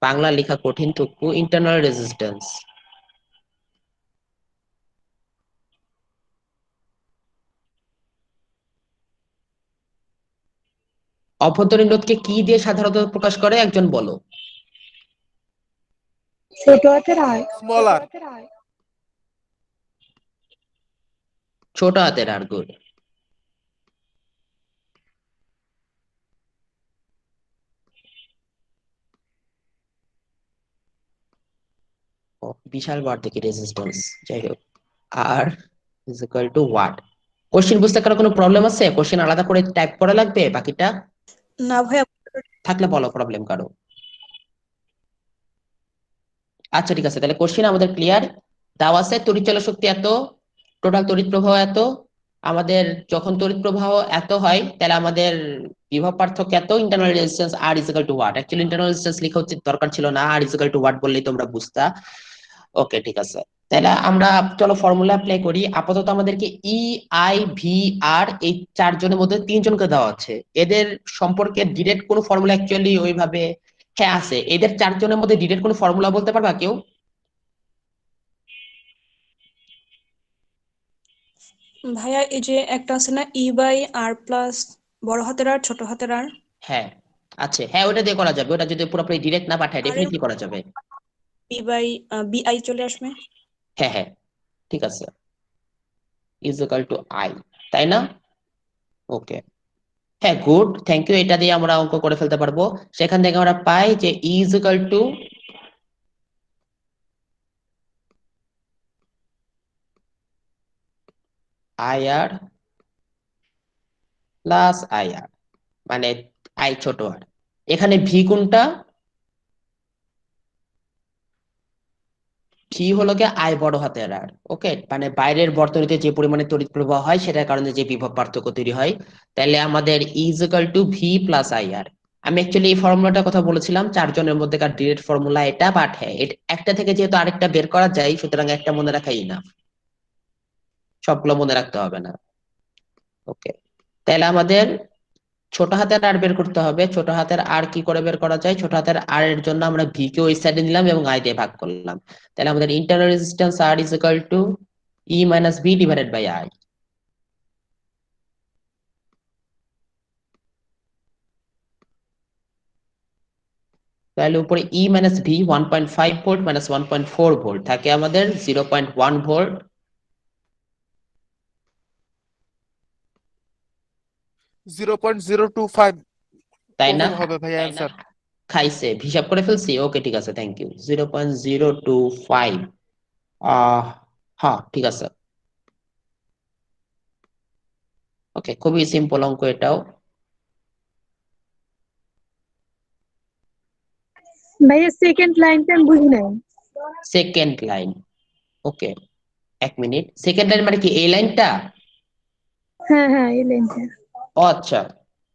বাংলা লেখা কঠিন, তবু ইন্টারনাল রেজিস্ট্যান্স। অভ্যন্তরীণ রোধকে কি দিয়ে সাধারণত প্রকাশ করে একজন বলো? ছোট হাতের আয়। স্মল আর। ছোট হাতের আর, গুড। বিশাল বার থেকে রেজিস্ট্যান্স, যাই হোক। R is equal to what? Question বুঝতে কারো কোনো প্রবলেম আছে? কোশ্চেন আলাদা করে টাইপ করা লাগবে বাকিটা? না ভাইয়া, থাকলে বলো প্রবলেম কারো। আচ্ছা ঠিক আছে, তাহলে কোশ্চেন আমাদের ক্লিয়ার। দেওয়া আছে তড়িৎ চল শক্তি এত, টোটাল তড়িৎ প্রবাহ এত। আমাদের যখন তড়িৎ প্রবাহ এত হয় তাহলে আমাদের বিভব পার্থক্য এত, internal resistance R is equal to what. Actually internal resistance লেখা উচিত দরকার ছিল না, R is equal to what বললেই তোমরা বুঝতা। ওকে ঠিক আছে, তাহলে আমরা চলো ফর্মুলা অ্যাপ্লাই করি। আপাতত আমাদেরকে ই, আই, ভি, আর এই চারজনের মধ্যে তিনজনকে দেওয়া আছে। এদের সম্পর্কে ডিরেক্ট কোনো ফর্মুলা অ্যাকচুয়ালি ওইভাবে, হ্যাঁ আছে, এদের চারজনের মধ্যে ডিরেক্ট কোনো ফর্মুলা বলতে পারবা কেউ? ভাইয়া এই যে একটা আছে না, ই বাই আর প্লাস বড় হাতের আর ছোট হাতের আর, হ্যাঁ আছে, হ্যাঁ ওটা দিয়ে করা যাবে। ওটা যদি পুরোপুরি ডিরেক্ট না পাঠায় আর ডেফিনেটলি করা যাবে। বি বাই বি আই চলে আসবে। হ্যাঁ হ্যাঁ ঠিক আছে, ইজ ইকুয়াল টু আই, তাই না? ওকে, হ্যাঁ গুড, থ্যাংক ইউ। এটা দিয়ে আমরা অঙ্ক করে ফেলতে পারবো। সেখান থেকে আমরা পাই যে is equal to I R plus I r, মানে আই ছোট আর। এখানে ভি কোনটা? ভি হলো গিয়ে আই বড় হাতের আর। ওকে, মানে বাইরের বর্তনীতে যে পরিমাণে তড়িৎ প্রবাহ হয় সেটার কারণে যে বিভব পার্থক্য তৈরি হয়। তাহলে আমাদের is equal to V plus I R. আমি অ্যাকচুয়ালি এই ফর্মুলাটার কথা বলেছিলাম চারজনের মধ্যেকার ডিরেক্ট ফর্মুলা এটা, বাট হ্যাঁ একটা থেকে যেহেতু আরেকটা বের করা যায় সুতরাং একটা মনে রাখাই না, সবগুলো মনে রাখতে হবে না। ওকে, তাহলে আমাদের ছোট হাতের আর বের করতে হবে। ছোট হাতের আর কি করে বের করা যায়? ছোট হাতের আর এর জন্য আমরা ভি কে ওই সাইডে নিলাম এবং আই দিয়ে ভাগ করলাম। তাহলে আমাদের internal resistance R is equal to E minus V divided by I. তাহলে উপরে E minus V 1.5 volt minus 1.4 volt থাকে আমাদের 0.1 ভোল্ট, 0.025 তাই না? ওহম হবে ভাইয়া অ্যান্সার। খাইছে, হিসাব করে ফেলছি। ওকে ঠিক আছে, থ্যাংক ইউ। 0.025, হ্যাঁ ঠিক আছে। ওকে, খুবই সিম্পল অঙ্ক এটাও। ভাইয়া সেকেন্ড লাইনটা আমি বুঝি নাই। সেকেন্ড লাইন, ওকে এক মিনিট। সেকেন্ড লাইন মানে কি এই লাইনটা? হ্যাঁ হ্যাঁ, এই লাইনটা। ও আচ্ছা,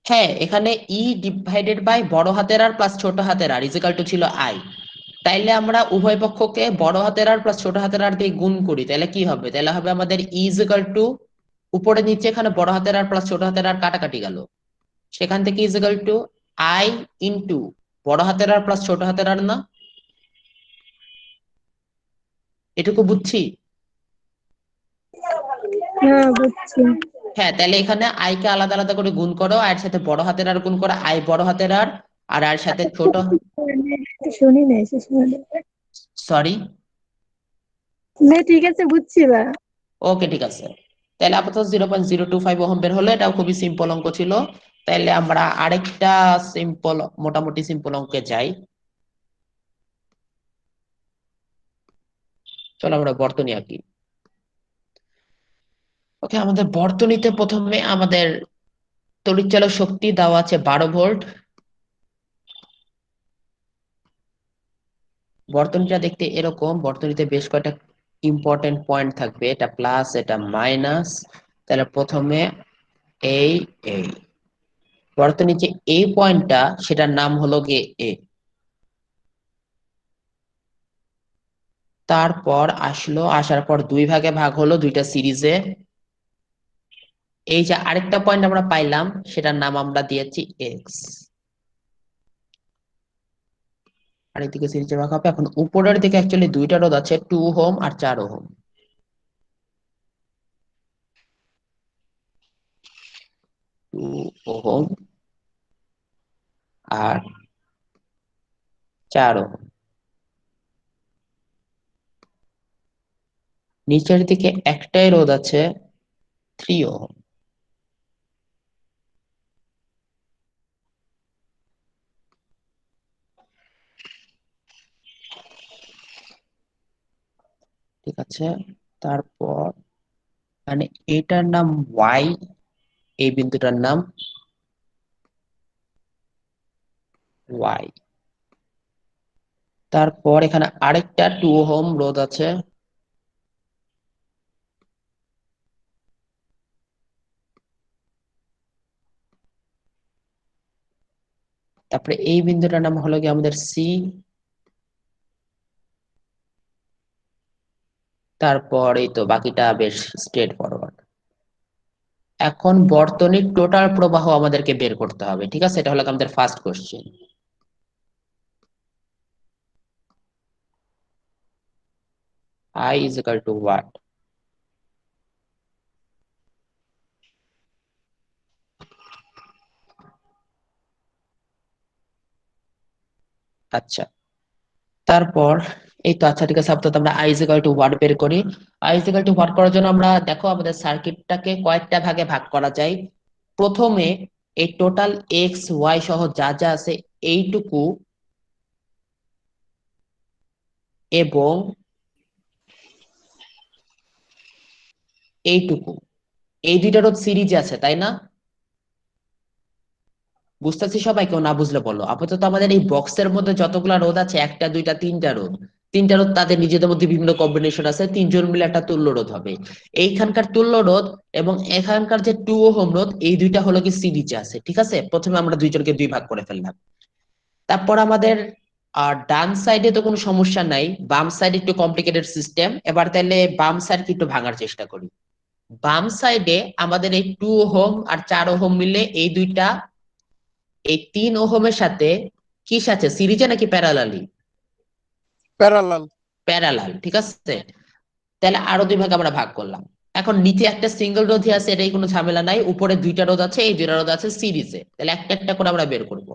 হ্যাঁ এখানে ই ডিভাইডেড বাই বড় হাতের আর প্লাস ছোট হাতের আর ইজিক্যাল টু ছিল আই। তাইলে আমরা উভয় পক্ষকে বড় হাতের আর প্লাস ছোট হাতের আর দিয়ে গুণ করি, তাহলে কি হবে? তাহলে হবে আমাদের ইজিক্যাল টু উপরে নিচে এখানে বড় হাতের আর প্লাস ছোট হাতের আর কাটাকাটি গেল, সেখান থেকে ইজিক্যাল টু আই ইন্টু বড় হাতের আর প্লাস ছোট হাতের আর, না? এটুকু বুঝছি? হ্যাঁ বুঝছি। হ্যাঁ, তাহলে এখানে আই কে আলাদা আলাদা করে গুণ করো, আর সাথে বড় হাতের আর গুণ করো, আই বড় হাতের আর, আর সাথে ছোট। শুনি নাই শেষ পর্যন্ত। সরি, না ঠিক আছে, বুঝছি বা। ওকে ঠিক আছে। তাহলে আপাতত 0.025 ওহম বের হলো, এটাও খুবই সিম্পল অঙ্ক ছিল। তাহলে আমরা আরেকটা সিম্পল, মোটামুটি সিম্পল অঙ্কে যাই। চলো আমরা বর্তনী আঁকি। ওকে, আমাদের বর্তনীতে প্রথমে আমাদের তড়িৎচালক শক্তি দেওয়া আছে 12 ভোল্ট। বর্তনীটা দেখতে এরকম, বর্তনীতে বেশ কয়েকটা ইম্পর্টেন্ট পয়েন্ট থাকবে, এটা প্লাস এটা মাইনাস। তাহলে প্রথমে এই এই বর্তনীর যে এই পয়েন্টটা সেটার নাম হলো গিয়ে এ। তারপর আসলো, আসার পর দুই ভাগে ভাগ হলো দুইটা সিরিজে। এই যে আরেকটা পয়েন্ট আমরা পাইলাম সেটার নাম আমরা দিয়েছি এক্স। আরেকদিকে সিরিজে ভাগ হবে। এখন উপরের দিকে অ্যাকচুয়ালি দুইটা রোধ আছে, 2 ওহম আর 4 ওহম। 2 ওহম আর 4 ওহম। নিচের দিকে একটাই রোধ আছে, 3 ওহম। ঠিক আছে, তারপর মানে এটার নাম ওয়াই, এই বিন্দুটার নাম ওয়াই। তারপর এখানে আরেকটা 2 ওহম রোধ আছে, তারপরে এই বিন্দুটার নাম হলো কি আমাদের সি। তারপর এই তো বাকিটা বেশ স্ট্রেট ফরওয়ার্ড। এখন বর্তনীর টোটাল প্রবাহ আমাদেরকে বের করতে হবে, ঠিক আছে? এটা হলো আমাদের first question. I is equal to what? আচ্ছা, তারপর এই তো আচ্ছা ঠিক আছে, আপাতত আমরা I is equal to what বের করি। I is equal to what করার জন্য আমরা দেখো আমাদের সার্কিটটাকে কয়েকটা ভাগে ভাগ করা যায়। প্রথমে এই টোটাল এক্স ওয়াই সহ যা যা আছে এইটুকু এবং এইটুকু, এই দুইটা রোধ সিরিজে আছে, তাই না? বুঝতেছি সবাই, কেউ না বুঝলে বলো। আপাতত আমাদের এই বক্সের মধ্যে যতগুলা রোধ আছে, একটা দুইটা তিনটা রোধ, তিনটা রোধ তাদের নিজেদের মধ্যে বিভিন্ন কম্বিনেশন আছে, তিনজন মিলে একটা তুল্য রোধ হবে। এইখানকার তুল্য রোধ এবং এখানকার যে 2 ওহম রোধ, এই দুইটা হলো কি সিরিজে আছে, ঠিক আছে? প্রথমে আমরা দুইজনকে দুই ভাগ করে ফেললাম। তারপর আমাদের ডান সাইডে তো কোনো সমস্যা নাই, বাম সাইডে একটু কমপ্লিকেটেড সিস্টেম। এবার তাহলে বাম সাইড একটু ভাঙার চেষ্টা করি। বাম সাইডে আমাদের এই 2 ওহম আর 4 ওহম মিলে এই দুইটা, এই 3 ওহমের সাথে কিস আছে, সিরিজে নাকি প্যারালালি? প্যারালাল। প্যারালাল, ঠিক আছে। তাহলে আরো দুই ভাগে আমরা ভাগ করলাম। এখন নিচে একটা সিঙ্গেল রোধই আছে, এটাই কোনো ঝামেলা নাই। উপরে দুইটা রোধ আছে, এই দুইটা রোধ আছে সিরিজে। তাহলে একটা একটা করে আমরা বের করব।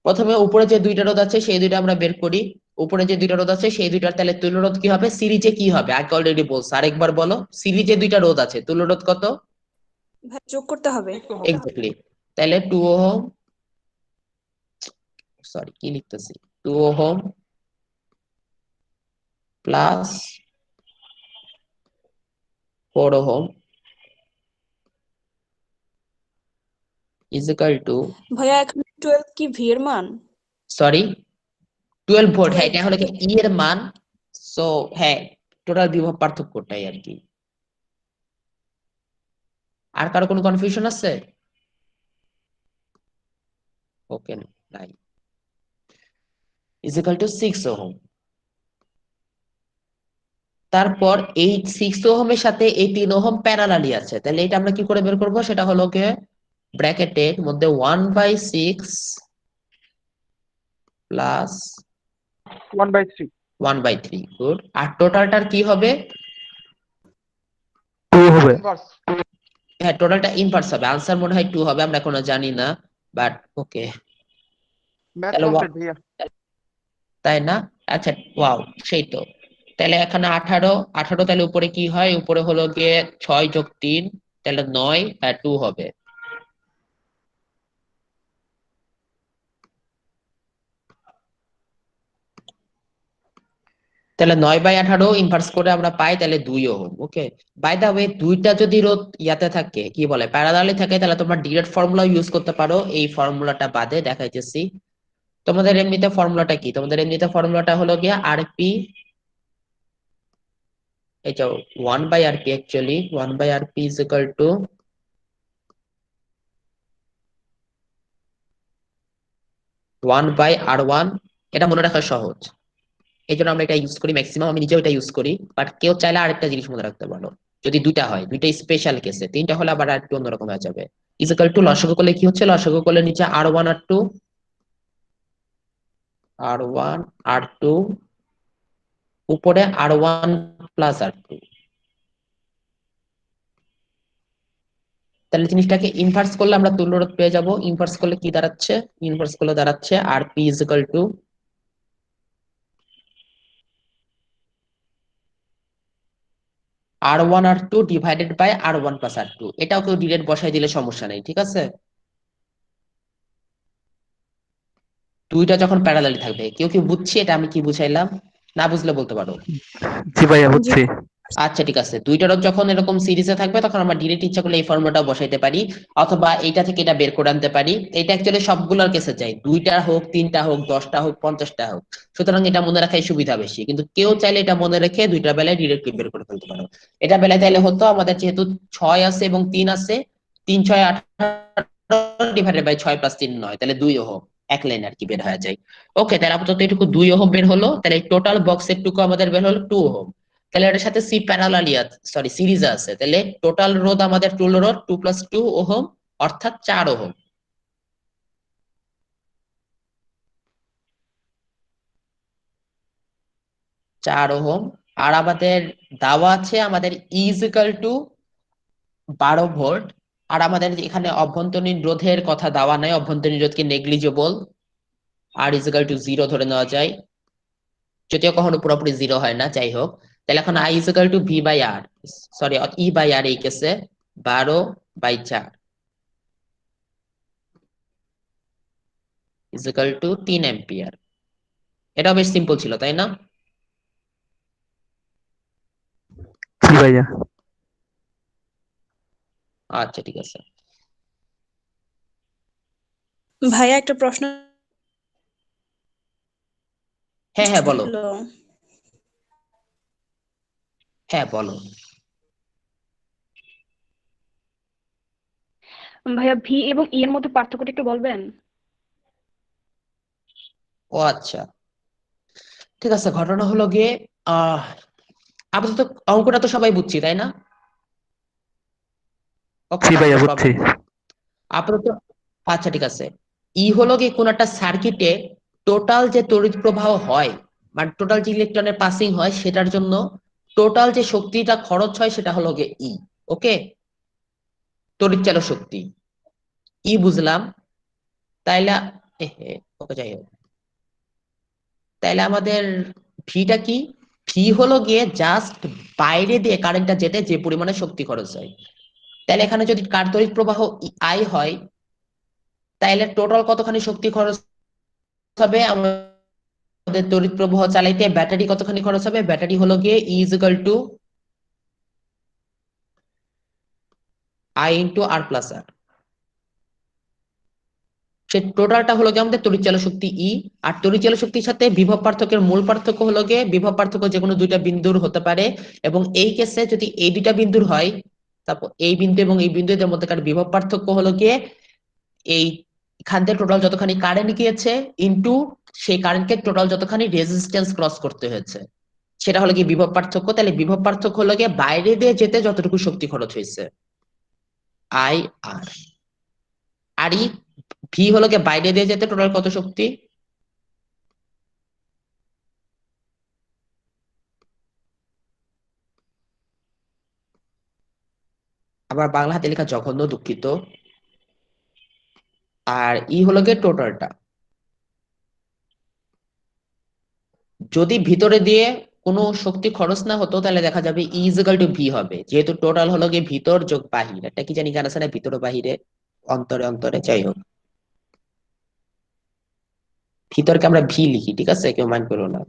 প্রথমে উপরে যে দুইটা রোধ আছে সেই দুইটা আমরা বের করি। উপরে যে দুইটা রোধ আছে সেই দুইটার তাহলে তুল্য রোধ কি হবে, সিরিজে কি হবে আগে অলরেডি বলছো, আরেকবার বলো। সিরিজে দুইটা রোধ আছে, তুল্য রোধ কত? ভাই যোগ করতে হবে। এক্স্যাক্টলি। তাহলে 2 ওহম, সরি কি লিখতেছি, 2 ohm plus 4 ohm is equal to, ভাইয়া এখানে 12 কি ভি এর মান? সরি 12 ভোল্ট, হ্যাঁ 12 এটা হলো কি ই এর মান। সো হ্যাঁ, টোটাল বিভব পার্থক্যটাই আর কি। আর কারো কোনো কনফিউশন আছে? ওকে, নাই। is equal to 6 ohm. তারপর এই 6 ওহমের সাথে এই 3 ওহম প্যারালালি আছে, তাহলে এটা আমরা কি করে বের করব, সেটা হলো কি ব্র্যাকেটের মধ্যে 1/6 প্লাস 1/3। 1/3, গুড। আর টোটালটার কি হবে? 2 হবে। হ্যাঁ, টোটালটা ইনভার্স হবে, আনসার মনে হয় 2 হবে, আমরা এখনো জানি না, বাট ওকে। ম্যাথ তাহলে কমপ্লিট ভাইয়া। তাই না? আচ্ছা, ওয়াও, সেই তো। তাহলে এখানে 18, তাহলে উপরে কি হয়, উপরে হলো গিয়ে 6 যোগ 3, তাহলে 9, আর 2 হবে। তাহলে 9/18 ইনভার্স করে আমরা পাই তাহলে 2 ohm. Okay, by the way, দুইটা যদি রোধ ইয়াতে থাকে, কি বলে, প্যারালালি থাকে, তাহলে তোমরা ডিরেক্ট ফর্মুলা ইউজ করতে পারো। এই ফর্মুলাটা বাদে দেখাইতেছি। তোমাদের এমনিতে ফর্মুলাটা কি? তোমাদের এমনিতে ফর্মুলাটা হলো গিয়া আরপি, এটা 1/rp, actually 1/rp is equal to 1/r1। এটা মনে রাখা সহজ, এই জন্য আমরা এটা ইউজ করি ম্যাক্সিমাম, আমি নিজেও এটা ইউজ করি। বাট কেউ চাইলে আরেকটা জিনিস মনে রাখতে পারো, যদি দুইটা হয়, দুইটা স্পেশাল কেসে, তিনটা হলে আবার একটু অন্যরকম হয়ে যাবে। ইজ ইকুয়াল টু লসাগু করলে কি হচ্ছে, লসাগু করলে নিচে r1 r2, r1 r2, উপরে r1 প্লাস r2। তাহলে জিনিসটাকে ইনভার্স করলে আমরা তুল্য রোধ পেয়ে যাব। ইনভার্স করলে কি দাঁড়াচ্ছে, ইনভার্স করলে দাঁড়াচ্ছে rp is equal to R1 R2 divided by R1 plus R2, এটাও কেউ ডিরেক্ট বসাই দিলে সমস্যা নেই, ঠিক আছে? দুইটা যখন প্যারালালি থাকবে, কেউ কি বুঝছি এটা আমি কি বুঝাইলাম? না বুঝলে বলতে পারো। জি ভাইয়া জি বুঝছি। আচ্ছা ঠিক আছে, দুইটারও যখন এরকম সিরিজে থাকবে তখন আমরা ডিরেক্ট ইচ্ছা করলে এই ফর্মুলাটা বসাইতে পারি, অথবা এইটা থেকে এটা বের করে আনতে পারি। এটা অ্যাকচুয়ালি সবগুলোর কেসে চাই, দুইটা হোক, তিনটা হোক, 10টা হোক, 50টা হোক, সুতরাং এটা মনে রাখাই সুবিধা বেশি। কিন্তু কেউ চাইলে এটা মনে রেখে দুইটা বেলায় ডিরেক্ট বের করে ফেলতে পারো। এটা বেলায় তাইলে হতো আমাদের যেহেতু 6 আছে এবং 3 আছে, 3 6 18 ডিভাইডেড বাই 6 প্লাস 3 9, তাহলে 2 ওহম এক লাইন আর কি বের হয়ে যায়। ওকে, তাহলে আপাতত এটুকু 2 ওহম বের হলো, তাহলে টোটাল বক্সের টুকু আমাদের বের হলো 2 ওহম। তাহলে এটার সাথে সি প্যারালালি আছে, সরি সিরিজ আছে, তাহলে টোটাল রোধ আমাদের টুল রোধ 2 প্লাস 2 ওহম, অর্থাৎ 4 ওহম। চার ওহম। আর আমাদের দাওয়া আছে আমাদের ইজ ইকাল টু 12 ভোল্ট। আর আমাদের এখানে অভ্যন্তরীণ রোধের কথা দেওয়া নাই, অভ্যন্তরীণ রোধকে negligible, R is equal to 0 ধরে নেওয়া যায়, যদিও কখনো পুরোপুরি 0 হয় না, যাই হোক। তাহলে এখন I is equal to V by R, sorry E by R এই কেসে 12/4 ইজ ইকাল টু 3 অ্যাম্পিয়ার। এটাও বেশ সিম্পল ছিল, তাই না? জি ভাইয়া। আচ্ছা ঠিক আছে। ভাইয়া একটা প্রশ্ন হ্যাঁ হ্যাঁ বলো। ছিল। হ্যাঁ বলো। ভাইয়া ভি এবং ই এর মধ্যে পার্থক্যটা একটু বলবেন? ও আচ্ছা ঠিক আছে, ঘটনা হলো গিয়ে আহ আপাতত অঙ্কটা তো সবাই বুঝছি, তাই না? ওকে, জি ফাইন, ভাইয়া নো বুঝছি। প্রবলেম। আপাতত আচ্ছা ঠিক আছে, ই হলো গিয়ে কোন একটা সার্কিটে টোটাল যে তড়িৎ প্রবাহ হয়, মানে টোটাল যে ইলেকট্রনের পাসিং হয়, সেটার জন্য টোটাল যে শক্তিটা খরচ হয় সেটা হলো গিয়ে ই। ওকে, তড়িৎ চালক শক্তি ই বুঝলাম। তাইলে ওকে যাই হোক, তাইলে আমাদের ভিটা কি? ভি হলো গিয়ে জাস্ট বাইরে দিয়ে কারেন্টটা যেতে যে পরিমাণে শক্তি খরচ হয়। তাহলে এখানে যদি কার তড়িৎ প্রবাহ আই হয়, তাইলে টোটাল কতখানি শক্তি খরচ হবে? আমাদের তড়িৎ প্রবাহ চালাইতে ব্যাটারি কতখানি খরচ হবে? ব্যাটারি হলো গিয়ে E is equal to I into R plus r. সে টোটালটা হলো গিয়ে আমাদের তড়িৎচালক শক্তি ই। আর তড়িৎচালক শক্তির সাথে বিভব পার্থক্যের মূল পার্থক্য হলো গিয়ে বিভব পার্থক্য যে কোনো দুইটা বিন্দুর হতে পারে, এবং এই কেসে যদি এই দুইটা বিন্দুর হয়, তারপর এই বিন্দু এবং এই বিন্দুদের মধ্যেকার বিভব পার্থক্য হলো গিয়ে এই এখান থেকে টোটাল যতখানি কারেন্ট গিয়েছে ইনটু সেই কারেন্টকে টোটাল যতখানি রেজিস্ট্যান্স ক্রস করতে হয়েছে, সেটা হলো গিয়ে বিভব পার্থক্য। তাহলে বিভব পার্থক্য হলো গিয়ে বাইরে দিয়ে যেতে যতটুকু শক্তি খরচ হয়েছে, I R. R E V হলো গিয়ে বাইরে দিয়ে যেতে টোটাল কত শক্তি? আবার বাংলা হাতে লেখা জঘন্য, দুঃখিত। আর ই হলো গিয়ে টোটালটা। যদি ভিতরে দিয়ে কোনো শক্তি খরচ না হতো তাহলে দেখা যাবে ই ইজ ইকুয়াল টু ভি হবে, যেহেতু টোটাল হলো গিয়ে ভিতর যোগ বাহির, এটা কি জানি গান আছে না, ভিতরে বাহিরে, অন্তরে অন্তরে, যাই হোক, ভিতরকে আমরা ভি লিখি, ঠিক আছে, কেউ মাইন্ড করো না।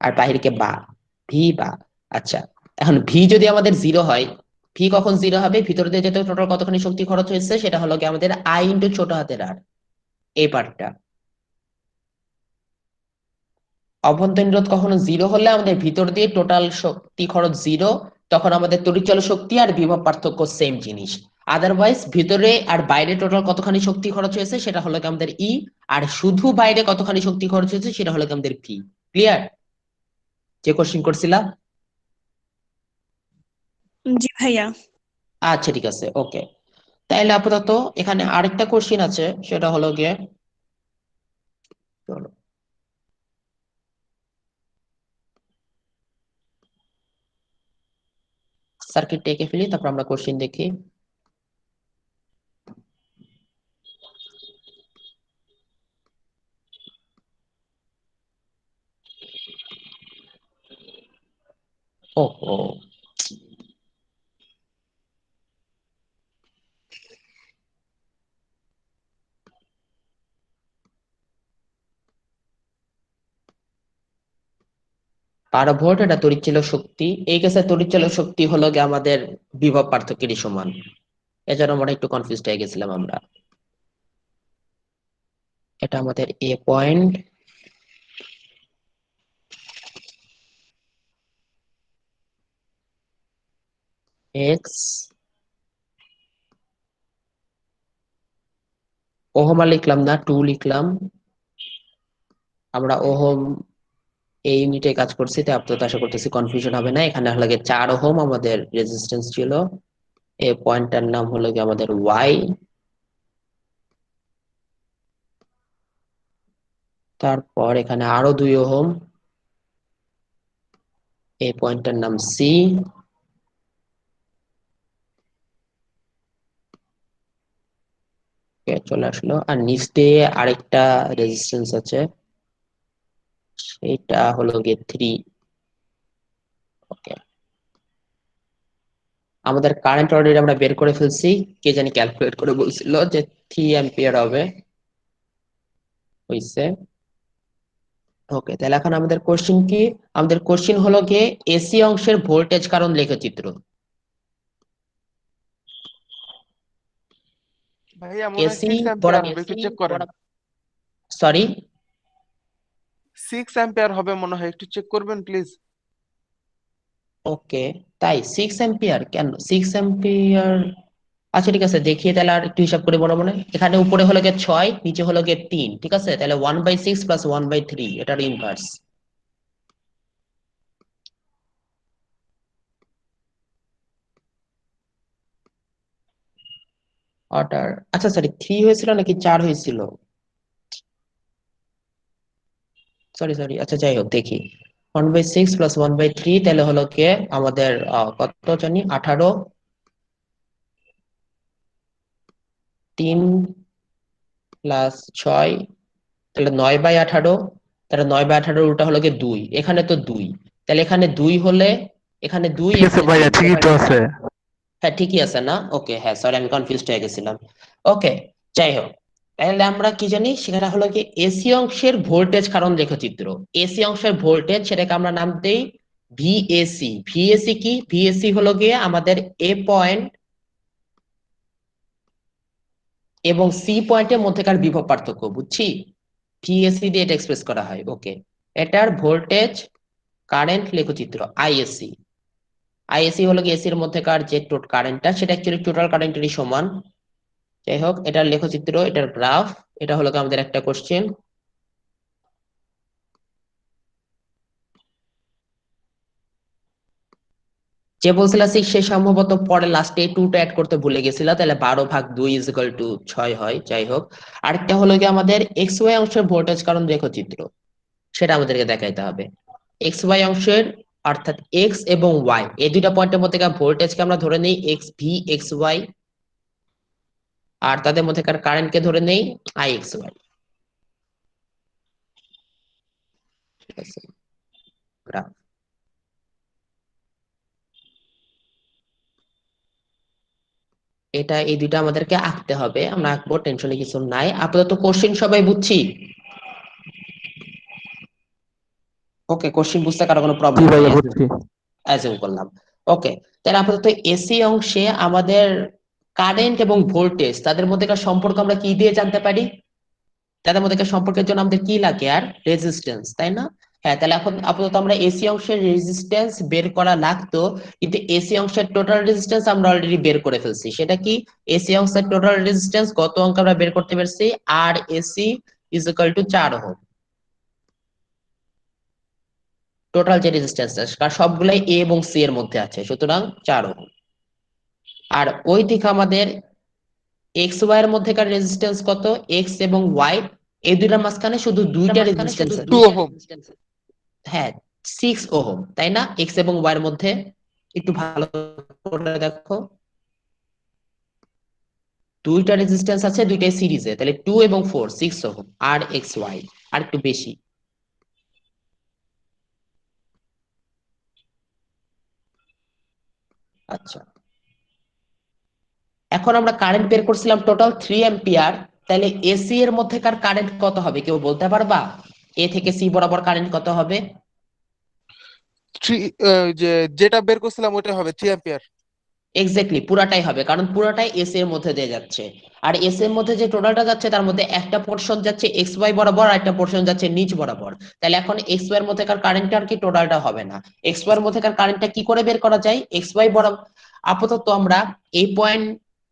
আর বাহিরকে বা, ভি বা। আচ্ছা, এখন ভি যদি আমাদের 0 হয়, ভি কখন 0 হবে? ভিতর দিয়ে যেতে টোটাল কতখানি শক্তি খরচ হয়েছে, সেটা হলো গিয়ে আমাদের আই ইন্টু ছোট হাতের আর, এই পার্টটা। অভ্যন্তরীণ রোধ কখনো 0 হলে আমাদের ভিতর দিয়ে টোটাল শক্তি খরচ 0, তখন আমাদের তড়িৎচালক শক্তি আর বিভব পার্থক্য সেম জিনিস। আদারওয়াইজ ভিতরে আর বাইরে টোটাল কতখানি শক্তি খরচ হয়েছে সেটা হলো গিয়ে আমাদের ই, আর শুধু বাইরে কতখানি শক্তি খরচ হয়েছে সেটা হলো গিয়ে আমাদের ভি। ক্লিয়ার? যে কোশ্চিন করছিলাম। জি ভাইয়া। আচ্ছা ঠিক আছে, ওকে। তাইলে আপাতত এখানে আরেকটা কোশ্চিন আছে, সেটা হলো গিয়ে, চলো সার্কিট এঁকে ফেলি, তারপর আমরা কোশ্চিন দেখি। ওহো, 12 ভোল্ট, এটা তড়িৎচালক শক্তি। এই কেসে তড়িৎচালক শক্তি হলো গিয়ে আমাদের বিভব পার্থক্যেরই সমান। এজন্য আমরা একটু কনফিউজড হয়ে গেছিলাম আমরা। এটা আমাদের এ পয়েন্ট, এক্স ওহম লিখলাম না, 2 লিখলাম। আমরা ওহম এই ইউনিটে কাজ করছি, তাই আপাতত আশা করতেছি কনফিউশন হবে না। এখানে হলো গিয়ে 4 ওহম আমাদের রেজিস্ট্যান্স ছিল। এই পয়েন্টটার নাম হলো গিয়ে আমাদের ওয়াই। তারপর এখানে আরো 2 ওহম, এই পয়েন্টটার নাম সি। চলে আসলো। আর নিচ দিয়ে আরেকটা রেজিস্ট্যান্স আছে, এটা হলো গিয়ে 3। ওকে, আমাদের কারেন্ট অলরেডি আমরা বের করে ফেলছি। কে জানি ক্যালকুলেট করে বলছিল যে 3 অ্যাম্পিয়ার হবে, হইছে। ওকে, তাহলে এখন আমাদের কোশ্চেন কি? আমাদের কোশ্চেন হলো গিয়ে এসি অংশের ভোল্টেজ কারণ লেখচিত্র। ভাইয়া মনে হয় এসি 6 অ্যাম্পিয়ার হবে, একটু চেক করেন। সরি, 6 অ্যাম্পিয়ার হবে মনে হয়, একটু চেক করবেন প্লিজ। ওকে, তাই 6 অ্যাম্পিয়ার কেন? 6 অ্যাম্পিয়ার, আচ্ছা ঠিক আছে, দেখিয়ে তাহলে আর একটু হিসাব করে বলো মনে। এখানে উপরে হলো গিয়ে 6, নিচে হলো গিয়ে 3, ঠিক আছে? তাহলে 1/6 প্লাস 1/3, এটার ইনভার্স। অর্ডার, আচ্ছা সরি, 3 হয়েছিল নাকি 4 হয়েছিল? সরি সরি, আচ্ছা যাই হোক, দেখি। 1/6 প্লাস 1/3, তাহলে হলো গিয়ে আমাদের কত জানি, 18। 3 প্লাস 6, তাহলে 9/18। তাহলে 9/18 উল্টা হলো গিয়ে 2, এখানে তো 2, তাহলে এখানে 2 হলে, এখানে 2, ঠিক আছে এখানে ভাইয়া, 3। ঠিকই তো আছে। হ্যাঁ ঠিকই আছে না? ওকে, হ্যাঁ সরি, আমি কনফিউজড হয়ে গেছিলাম। ওকে, যাই হোক, তাহলে আমরা কি জানি, সেখানে হলো কি এসি অংশের ভোল্টেজ কারণ লেখচিত্র। এসি অংশের ভোল্টেজ, সেটাকে আমরা নাম দেই ভিএসি। ভিএসি কি? ভিএসি হলো গিয়ে আমাদের এ পয়েন্ট এবং সি পয়েন্টের মধ্যেকার বিভব পার্থক্য, বুঝছি? ভিএসি দিয়ে এটা এক্সপ্রেস করা হয়। ওকে, এটার ভোল্টেজ কারেন্ট লেখচিত্র আইএসসি। আইএসসি হলো গিয়ে এসির মধ্যেকার যে কারেন্টটা, সেটা অ্যাকচুয়ালি টোটাল কারেন্টেরই সমান। যাই হোক, এটার লেখচিত্র, এটার গ্রাফ, এটা হলো আমাদের একটা কোশ্চেন। যে বলছিল সে সম্ভবত পরে লাস্টে 2টা অ্যাড করতে ভুলে গেছিল, তাহলে 12/2 = 6 হয়। যাই হোক, আরেকটা হলো কি আমাদের এক্স ওয়াই অংশের ভোল্টেজ কারণ লেখচিত্র, সেটা আমাদেরকে দেখাইতে হবে। এক্স ওয়াই অংশের, অর্থাৎ এক্স এবং ওয়াই, এই দুইটা পয়েন্টের মধ্যে ভোল্টেজকে আমরা ধরে নেই এক্স ভি এক্স ওয়াই, আর তাদের মধ্যেকার কারেন্টকে ধরে নেই আই এক্স ওয়াই। ঠিক আছে, গ্রাফ। এটা, এই দুইটা আমাদেরকে আঁকতে হবে, আমরা আঁকবো, টেনশনে কিছু নাই। আপাতত কোশ্চেন সবাই বুঝছি? ওকে, কোশ্চেন বুঝতে কারো কোনো জি প্রবলেম নেই, ভাইয়া, বুঝছি। অ্যাজিউম করলাম। ওকে, তাহলে আপাতত এসি অংশে আমাদের কারেন্ট এবং ভোল্টেজ, তাদের মধ্যেকার সম্পর্ক আমরা কি দিয়ে জানতে পারি? তাদের মধ্যেকার সম্পর্কের জন্য আমাদের কি লাগে? আর রেজিস্ট্যান্স, তাই না? হ্যাঁ, তাহলে এখন আপাতত আমরা এসি অংশের রেজিস্ট্যান্স বের করা লাগতো, কিন্তু এসি অংশের টোটাল রেজিস্ট্যান্স আমরা অলরেডি বের করে ফেলছি। সেটা কি? এসি অংশের টোটাল রেজিস্ট্যান্স গত অঙ্কে আমরা বের করতে পারছি, R AC is equal to 4 ohm. Total যে রেজিস্ট্যান্স সবগুলাই এ এবং সি এর মধ্যে আছে, সুতরাং 4 ওহম। আর ওই দিকে আমাদের এক্স ওয়াই এর মধ্যেকার রেজিস্ট্যান্স কত? এক্স এবং ওয়াই এই দুইটার মাঝখানে শুধু দুইটা রেজিস্ট্যান্স আছে। 2 ওহম। হ্যাঁ, 6 ওহম, তাই না? এক্স এবং ওয়াই এর মধ্যে, একটু ভালো করে দেখো, দুইটা রেজিস্ট্যান্স আছে, দুইটাই সিরিজে, তাহলে 2 এবং 4, 6 ওহম। আর এক্স ওয়াই আর একটু বেশি। আচ্ছা, এখন আমরা কারেন্ট বের করছিলাম টোটাল 3 অ্যাম্পিয়ার, তাহলে এসি এর মধ্যেকার কারেন্ট কত হবে কেউ বলতে পারবা? এ থেকে সি বরাবর কারেন্ট কত হবে? যে যেটা বের করছিলাম ওটা হবে 3 অ্যাম্পিয়ার। এক্স্যাক্টলি পুরাটাই হবে, কারণ পুরাটাই এস এর মধ্যে দিয়ে যাচ্ছে। আর এস এর মধ্যে যে টোটালটা যাচ্ছে তার মধ্যে একটা পোর্শন যাচ্ছে এক্স ওয়াই বরাবর আর একটা পোর্শন যাচ্ছে নিচ বরাবর। তাহলে এখন এক্স ওয়াই এর মধ্যেকার কারেন্টটা আর কি টোটালটা হবে না। এক্স ওয়াই এর মধ্যেকার কারেন্টটা কি করে বের করা যায়? এক্স ওয়াই বরাবর আপাতত আমরা এই পয়েন্ট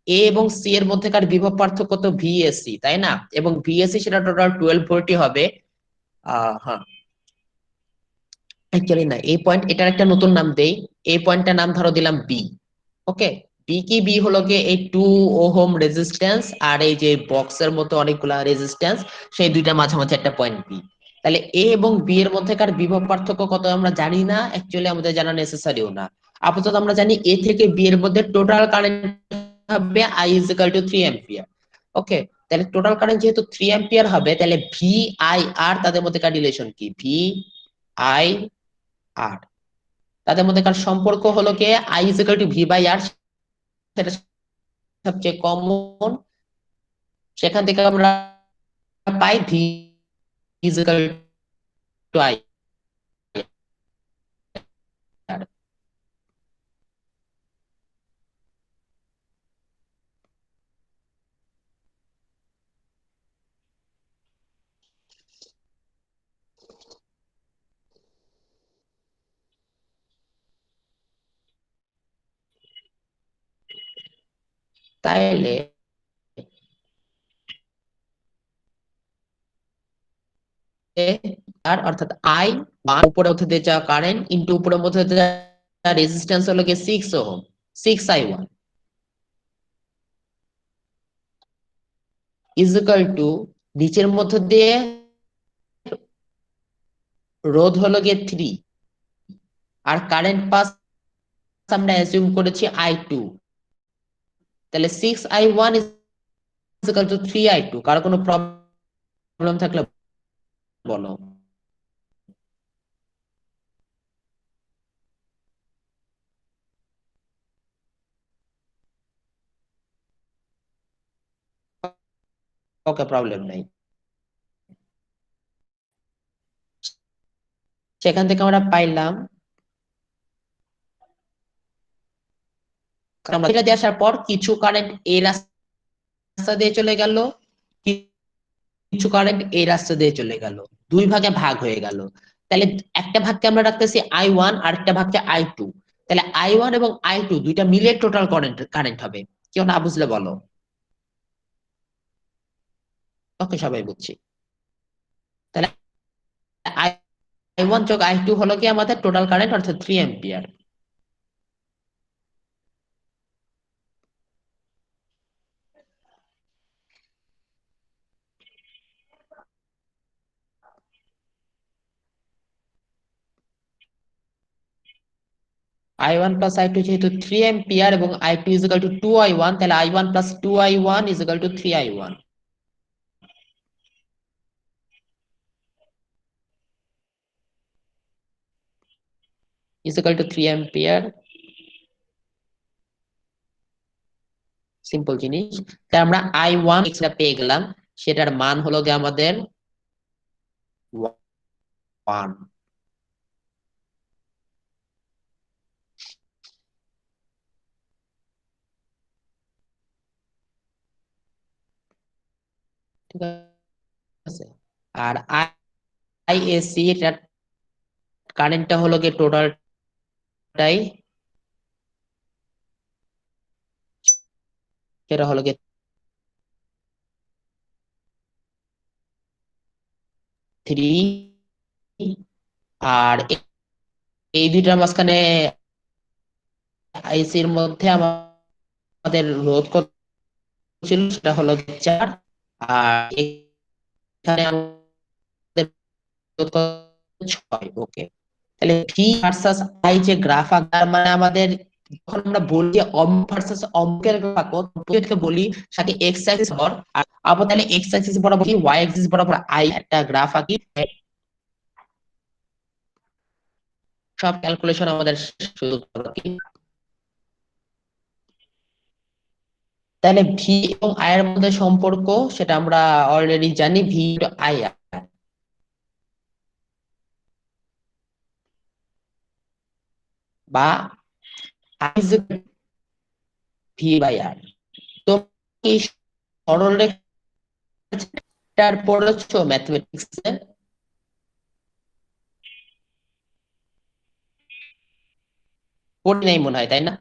এ এবং সি এর মধ্যেকার বিভব পার্থক্য তো ভিএসসি, তাই না? এবং ভিএসসি সেটা টোটাল 12 ভোল্টই হবে। হ্যাঁ, অ্যাকচুয়ালি না, এই পয়েন্ট এটার একটা নতুন নাম দেই। এই পয়েন্টটার নাম ধরো দিলাম বি। ওকে, বি কি? বি হলো গিয়ে এই 2 ওহম রেজিস্ট্যান্স আর এই যে বক্সের মতো অনেকগুলা রেজিস্ট্যান্স, সেই দুইটা মাঝামাঝি একটা পয়েন্ট বি। তাহলে এ এবং বি এর মধ্যেকার বিভব পার্থক্য কত আমরা জানি না, অ্যাকচুয়ালি আমাদের জানা নেসেসারিও না। আপাতত আমরা জানি এ থেকে বি এর মধ্যে টোটাল কারেন্ট হবে I is equal to 3 ampere. Okay, তাহলে টোটাল কারেন্ট যেহেতু 3 অ্যাম্পিয়ার হবে, তাহলে ভি আই আর তাদের মধ্যেকার রিলেশন কি? ভি আই আর তাদের মধ্যেকার সম্পর্ক হলো গিয়ে I is equal to V by R, সেটা সবচেয়ে কমন। সেখান থেকে আমরা পাই V is equal to I. তাইলে আর অর্থাৎ আই উপরের মধ্যে দিয়ে যাওয়া কারেন্ট ইনটু উপরের মধ্যে দিয়ে যাওয়া রেজিস্ট্যান্স হলো গিয়ে 6 ohm, 6i1 is equal two নিচের মধ্যে দিয়ে রোধ হলো গিয়ে 3 আর কারেন্ট পাস আমরা অ্যাজিউম করেছি i2। তাহলে 6i1 is equal two 3i2। কারো কোনো প্রবলেম থাকলে বলো। ওকে, প্রবলেম নাই। সেখান থেকে আমরা পাইলাম এটা দিয়ে আসার পর কিছু কারেন্ট এই রাস্তা দিয়ে চলে গেল, কিছু কারেন্ট এই রাস্তা দিয়ে চলে গেল, দুই ভাগে ভাগ হয়ে গেল। তাহলে একটা ভাগকে আমরা রাখতেছি i1 আর একটা ভাগকে i2। তাহলে i1 এবং i2 দুইটা মিলে টোটাল কারেন্ট হবে। কেউ না বুঝলে বলো। ওকে, সবাই বুঝছি। তাহলে i1 যোগ i2 হলো কি আমাদের টোটাল কারেন্ট, অর্থাৎ 3 অ্যাম্পিয়ার। i1 প্লাস i2 যেহেতু 3 অ্যাম্পিয়ার এবং i2 is equal two 2i1, তাহলে i1 plus 2i1 is equal two 3i1 is equal to 3 ampere. Simple জিনিস। তাই আমরা i1 এক্সট্রা পেয়ে গেলাম, সেটার মান হলো গিয়ে আমাদের 1। ঠিক আছে। আর আইএসসি এটা কারেন্টটা হলো গিয়ে টোটালটাই, সেটা হলো গিয়ে 3। আর এই দুইটার মাঝখানে আইসির মধ্যে আমাদের রোধ কত ছিল, সেটা হলো 4। আর এখানে আমাদের রোধ কত? 6। ওকে, তাহলে ভি ভার্সাস আই যে গ্রাফ আঁকার মানে আমাদের যখন আমরা বলি যে অম্ক ভার্সাস অম্কের গ্রাফ আঁকো, প্রত্যেককে বলি সাথে এক্স অ্যাক্সিস বরাবর, আর আবার তাহলে এক্স অ্যাক্সিস বরাবর কি ওয়াই অ্যাক্সিস বরাবর আই একটা গ্রাফ আঁকি। সব ক্যালকুলেশন আমাদের শুরু করি। তাহলে ভি এবং আই এর মধ্যে সম্পর্ক সেটা আমরা অলরেডি জানি, ভি আই। বা I is ভি বাই আর। তো কি সরল রেখার পড়েছো ম্যাথমেটিক্সে? পড়ি নাই মনে হয়, তাই না?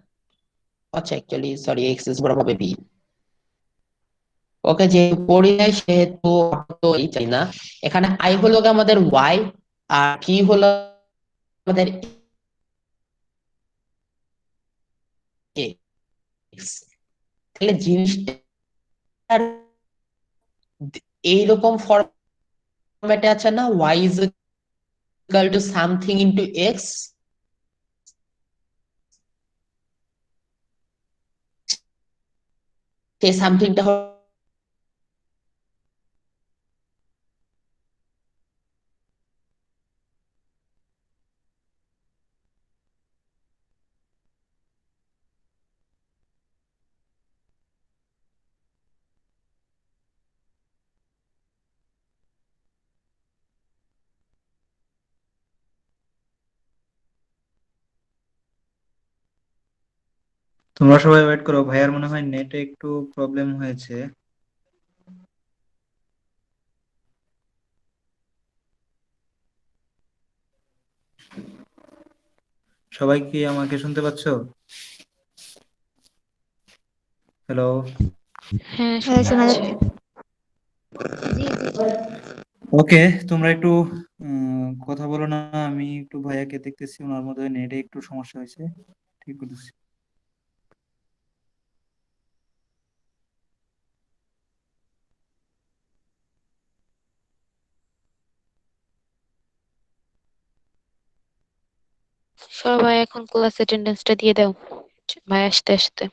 আচ্ছা, অ্যাকচুয়ালি সরি, এক্সেস বরাবর হবে ভি। ওকে, যেহেতু পড়ি নাই সেহেতু তো এই চাই না। এখানে আই হলো গিয়ে আমাদের ওয়াই, আর ভি হলো আমাদের এক্স। তাহলে জিনিসটা এইরকম ফরম্যাটে আছে না, Y is equal to something into X, সেই সামথিংটা তোমরা সবাই ওয়েট করো, ভাইয়ার মনে হয় নেটে একটু প্রবলেম হয়েছে। সবাই কি আমাকে শুনতে পাচ্ছো? হ্যালো? হ্যাঁ, হ্যাঁ, শোনা শোনা যাচ্ছে। যাচ্ছে। জি জি। ওকে, তোমরা একটু কথা বলো না, আমি একটু ভাইয়াকে দেখতেছি, ওনার মধ্যে নেটে একটু সমস্যা হয়েছে, ঠিক করতেছি। সবাই এখন ক্লাস অ্যাটেন্ডেন্সটা দিয়ে দাও, ভাই আসতে আসতে।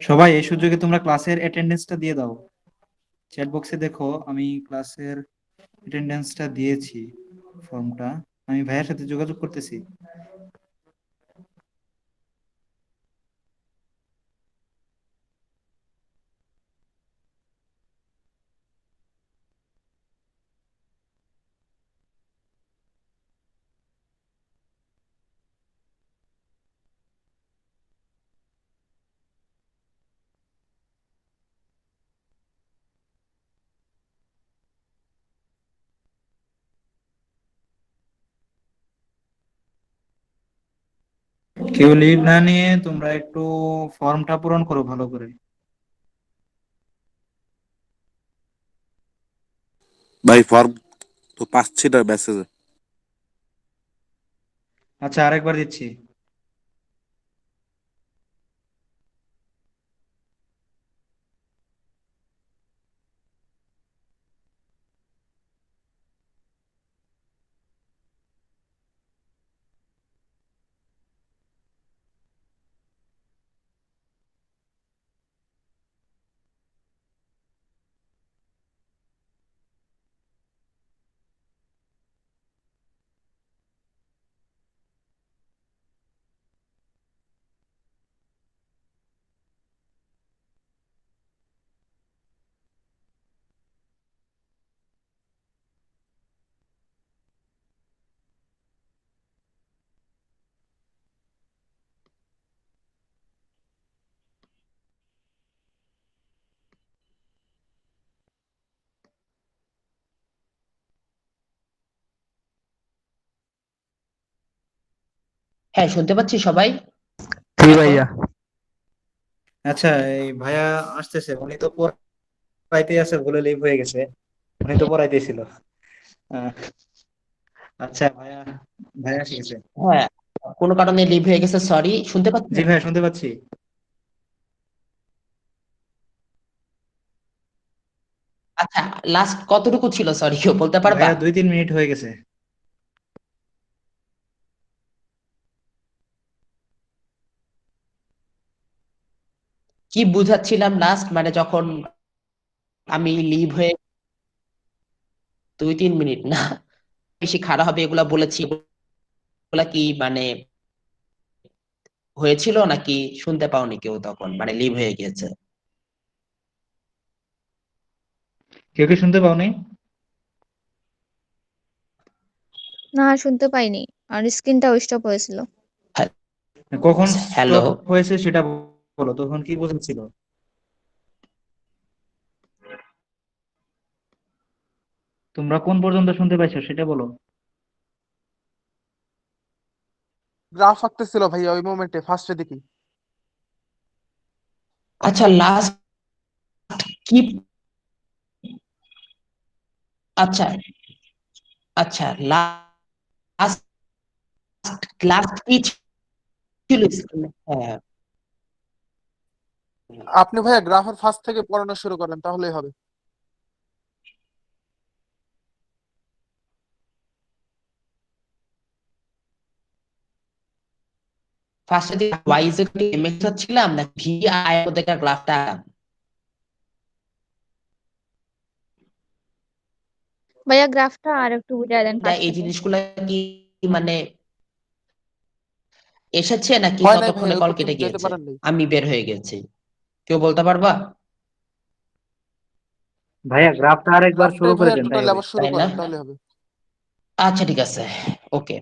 সবাই এই সুযোগে তোমরা ক্লাসের অ্যাটেন্ডেন্সটা দিয়ে দাও। চ্যাট বক্সে দেখো, আমি ক্লাসের অ্যাটেন্ডেন্সটা দিয়েছি, ফর্মটা। আমি ভাইয়ের সাথে যোগাযোগ করতেছি। কেউ লিভ না নিয়ে তোমরা একটু ফর্মটা পূরণ করো ভালো করে। ভাই ফর্ম তো পাচ্ছি না মেসেজে। আচ্ছা, আরেকবার দিচ্ছি। হ্যাঁ, শুনতে পাচ্ছি সবাই জি এখন? ভাইয়া। আচ্ছা, এই ভাইয়া আসতেছে, উনি তো পড়াইতে আছে, ভুলে লিভ হয়ে গেছে। উনি তো পড়াইতেছিল। আহ, আচ্ছা ভাইয়া, ভাইয়া এসে গেছে। হ্যাঁ, কোনো কারণে লিভ হয়ে গেছে, সরি। শুনতে জি পাচ্ছেন? ভাইয়া শুনতে পাচ্ছি। আচ্ছা, লাস্ট কতটুকু ছিল, সরি, কেউ বলতে পারবা? ভাইয়া 2-3 মিনিট হয়ে গেছে। কি বুঝাচ্ছিলাম লাস্ট, মানে যখন আমি লিভ হয়ে 2-3 মিনিট না, বেশি খারাপ হবে এগুলা বলেছি, এগুলা কি মানে হয়েছিল নাকি শুনতে পাওনি কেউ তখন, মানে লিভ হয়ে গিয়েছে? কেউ কি শুনতে পাওনি? না, শুনতে পাইনি। আর স্ক্রিনটাও স্টপ হয়েছিল। কখন হ্যালো? স্টপ হয়েছে সেটা বলো, তখন কি বোঝাচ্ছিল? তোমরা কোন পর্যন্ত শুনতে পাইছো সেটা বলো। গ্রাফ আঁকতেছিল ভাইয়া ওই মোমেন্টে ফার্স্টের দিকে। আচ্ছা, লাস্ট কি, আচ্ছা আচ্ছা, লাস্ট লাস্ট কি ছিল স্ক্রিনে? হ্যাঁ, আপনি ভাইয়া গ্রাফের ফার্স্ট থেকে পড়ানো শুরু করেন তাহলেই হবে। ফার্স্টে দিকে Y is equal to M X ছিলাম না ভি আই এর মধ্যে গ্রাফটা? ভাইয়া গ্রাফটা আর একটু বুঝায় দেন ফার্স্ট এই থেকে। জিনিসগুলা কি মানে এসেছে নাকি হয় নাই ভাইয়া, ততক্ষণে ওই কল কেটে পর্যন্ত যেতে গিয়েছে? পারেন নাই। আমি বের হয়ে গেছি, কেউ বলতে পারবা? ভাইয়া গ্রাফটা আরেকবার শুরু গ্রাফটাই করে ভাইয়া দেন তাই টোটালি হবে। আবার শুরু তাই না? করেন তাহলে হবে। আচ্ছা ঠিক আছে, ওকে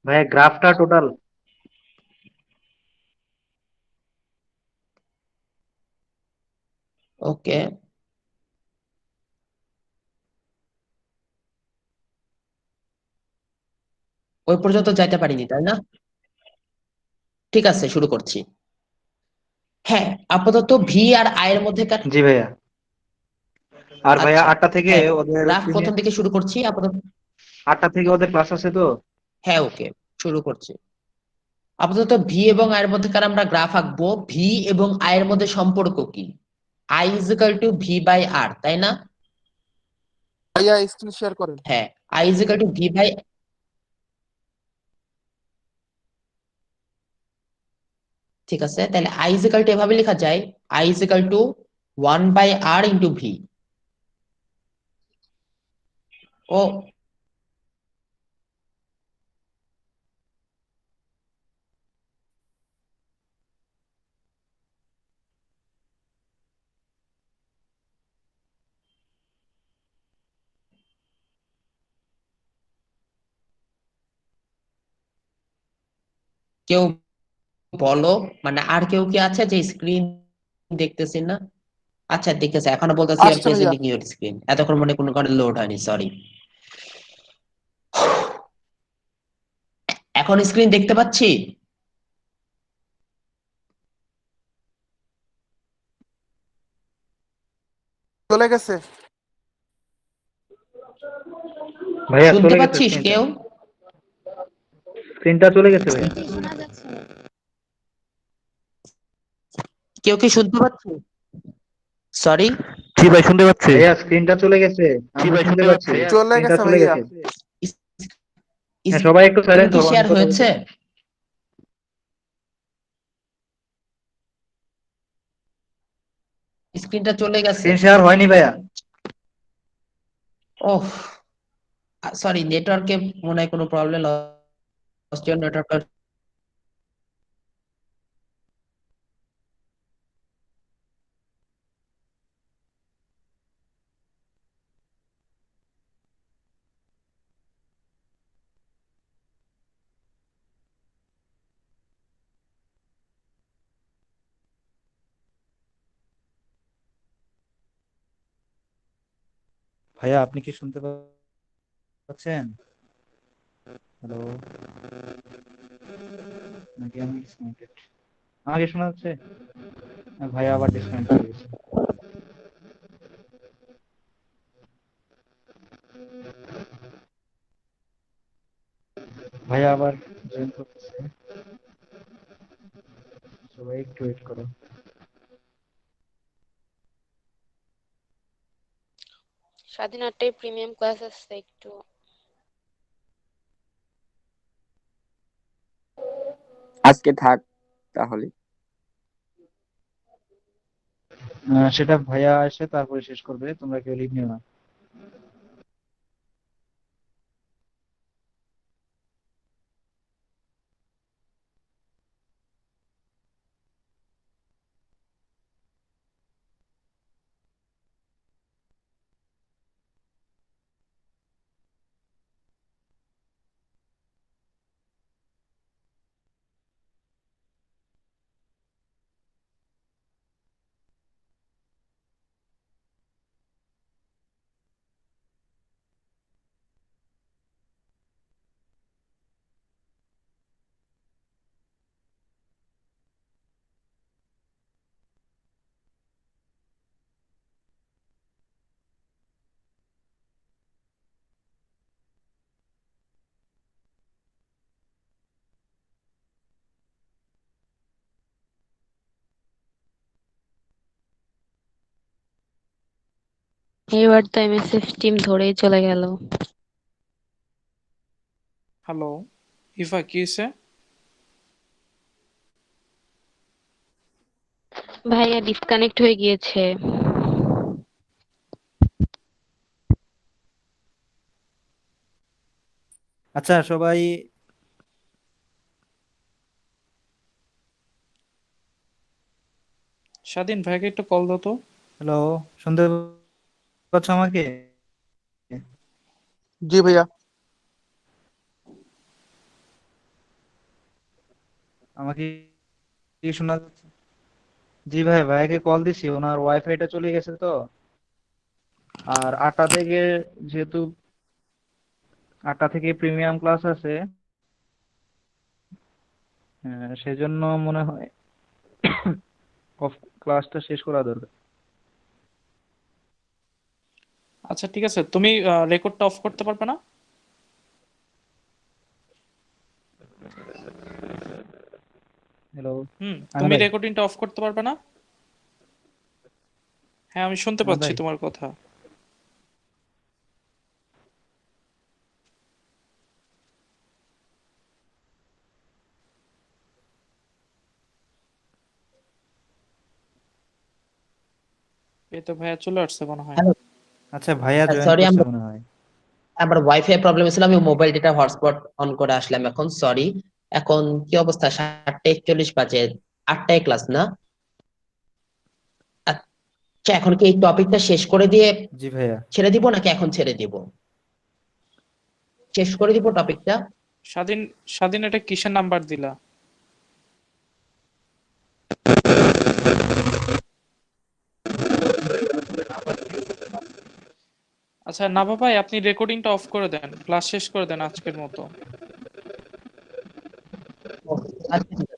ভাইয়া গ্রাফটা টোটাল। ওকে। ওই পর্যন্ত যাইতে পারিনি তাই না? ঠিক আছে, শুরু করছি। হ্যাঁ, আপাতত ভি আর আই এর মধ্যে জি ভাইয়া। আর ভাইয়া আচ্ছা, 8টা থেকে হ্যাঁ, ওদের গ্রাফ প্রথম দিকে শুরু করছি আপাতত। 8টা থেকে ওদের ক্লাস আছে তো। হ্যাঁ, ওকে, শুরু করছি। আপাতত ভি এবং আই এর মধ্যেকার আমরা গ্রাফ আঁকবো। ভি এবং আই এর মধ্যে সম্পর্ক কি? I is equal to V by R, তাই না? ভাইয়া স্ক্রিন শেয়ার করেন। হ্যাঁ, I is equal to V by, ঠিক আছে, তাহলে আই ইজ ইকুয়াল টু এভাবে লেখা যায়, I is equal to 1/r into V. ও, কেউ বলো, মানে আর কেউ কি আছে যে স্ক্রিন দেখতেছি না? আচ্ছা দেখতেছে, এখনো বলতেছি আর আসছে ভাইয়া। প্রেজেন্টিং ইউর স্ক্রিন, এতক্ষণ মনে কোনো কারণে লোড হয়নি, সরি। এখন স্ক্রিন দেখতে পাচ্ছি? চলে গেছে। ভাইয়া শুনতে চলে গেছে পাচ্ছিস স্ক্রিনটা। কেউ? স্ক্রিনটা চলে গেছে ভাইয়া। শোনা যাচ্ছে না। কেউ কি শুনতে পাচ্ছি? সরি। জি ভাই শুনতে পাচ্ছি। ভাইয়া স্ক্রিনটা চলে গেছে, আমরা শুনতে পাচ্ছি। চলে স্ক্রিনটা গেছে চলে ভাইয়া। গেছে। হ্যাঁ, সবাই একটু স্ক্রিন সাইলেন্ট কি হও, আমি শেয়ার কথা হয়েছে? বলতেছি। স্ক্রিনটা চলে গেছে। স্ক্রিন শেয়ার হয়নি ভাইয়া। ওহ, সরি, নেটওয়ার্কে মনে হয় কোনো প্রবলেম, নেটওয়ার্ক। ভাইয়া আপনি কি শুনতে পাচ্ছেন? হ্যালো, নাকি আমি ডিসকানেক্টেড? আমাকে শোনা যাচ্ছে? ভাইয়া আবার ডিসকানেক্ট হয়ে গেছে। ভাইয়া আবার জয়েন করতেছে, সবাই একটু ওয়েট করো। স্বাধীন 8টায় প্রিমিয়াম ক্লাস আছে, একটু আজকে থাক তাহলে। সেটা ভাইয়া এসে তারপরে শেষ করবে, তোমরা কেউ লিভ নিও না। এবার তো এমএসএফ টিম ধরেই চলে গেল। হ্যালো, ইফা কি হয়েছে? ভাইয়া ডিসকানেক্ট হয়ে গিয়েছে। আচ্ছা সবাই, স্বাধীন ভাইকে একটু কল দাও তো। হ্যালো, শুনতে পাচ্ছ আমাকে? জি ভাইয়া। আমাকে কি শোনা যাচ্ছে? জি ভাই, ভাইকে কল দিছি, ওনার ওয়াইফাইটা চলে গেছে তো। আর 8টা থেকে, যেহেতু 8টা থেকে প্রিমিয়াম ক্লাস আছে, সেজন্য মনে হয় অফ ক্লাসটা শেষ করা দরকার। আচ্ছা ঠিক আছে, তুমি রেকর্ডটা অফ করতে পারবে না? হ্যালো, তুমি ভাই, রেকর্ডিংটা অফ করতে পারবে না? হ্যাঁ, আমি শুনতে পাচ্ছি ভাই, তোমার কথা। এই তো ভাইয়া চলে আসছে মনে হয়। হ্যালো, আচ্ছা ভাইয়া জয়েন সরি, করছে মনে হয়। আমার ওয়াইফাই প্রবলেম ছিল, আমি মোবাইল ডেটা হটস্পট অন করে আসলাম এখন, সরি। এখন কি অবস্থা? 7:41 বাজে, 8টায় ক্লাস না? আচ্ছা, এখন কি এই টপিকটা শেষ করে দিয়ে জি ভাইয়া। ছেড়ে দিব নাকি এখন ছেড়ে দিব? শেষ করে দিব টপিকটা। স্বাধীন, স্বাধীন এটা কিসের নাম্বার দিলা? আচ্ছা নাভা ভাই, আপনি রেকর্ডিংটা অফ করে দেন, ক্লাস শেষ করে দেন আজকের মতো। আচ্ছা, ঠিক আছে।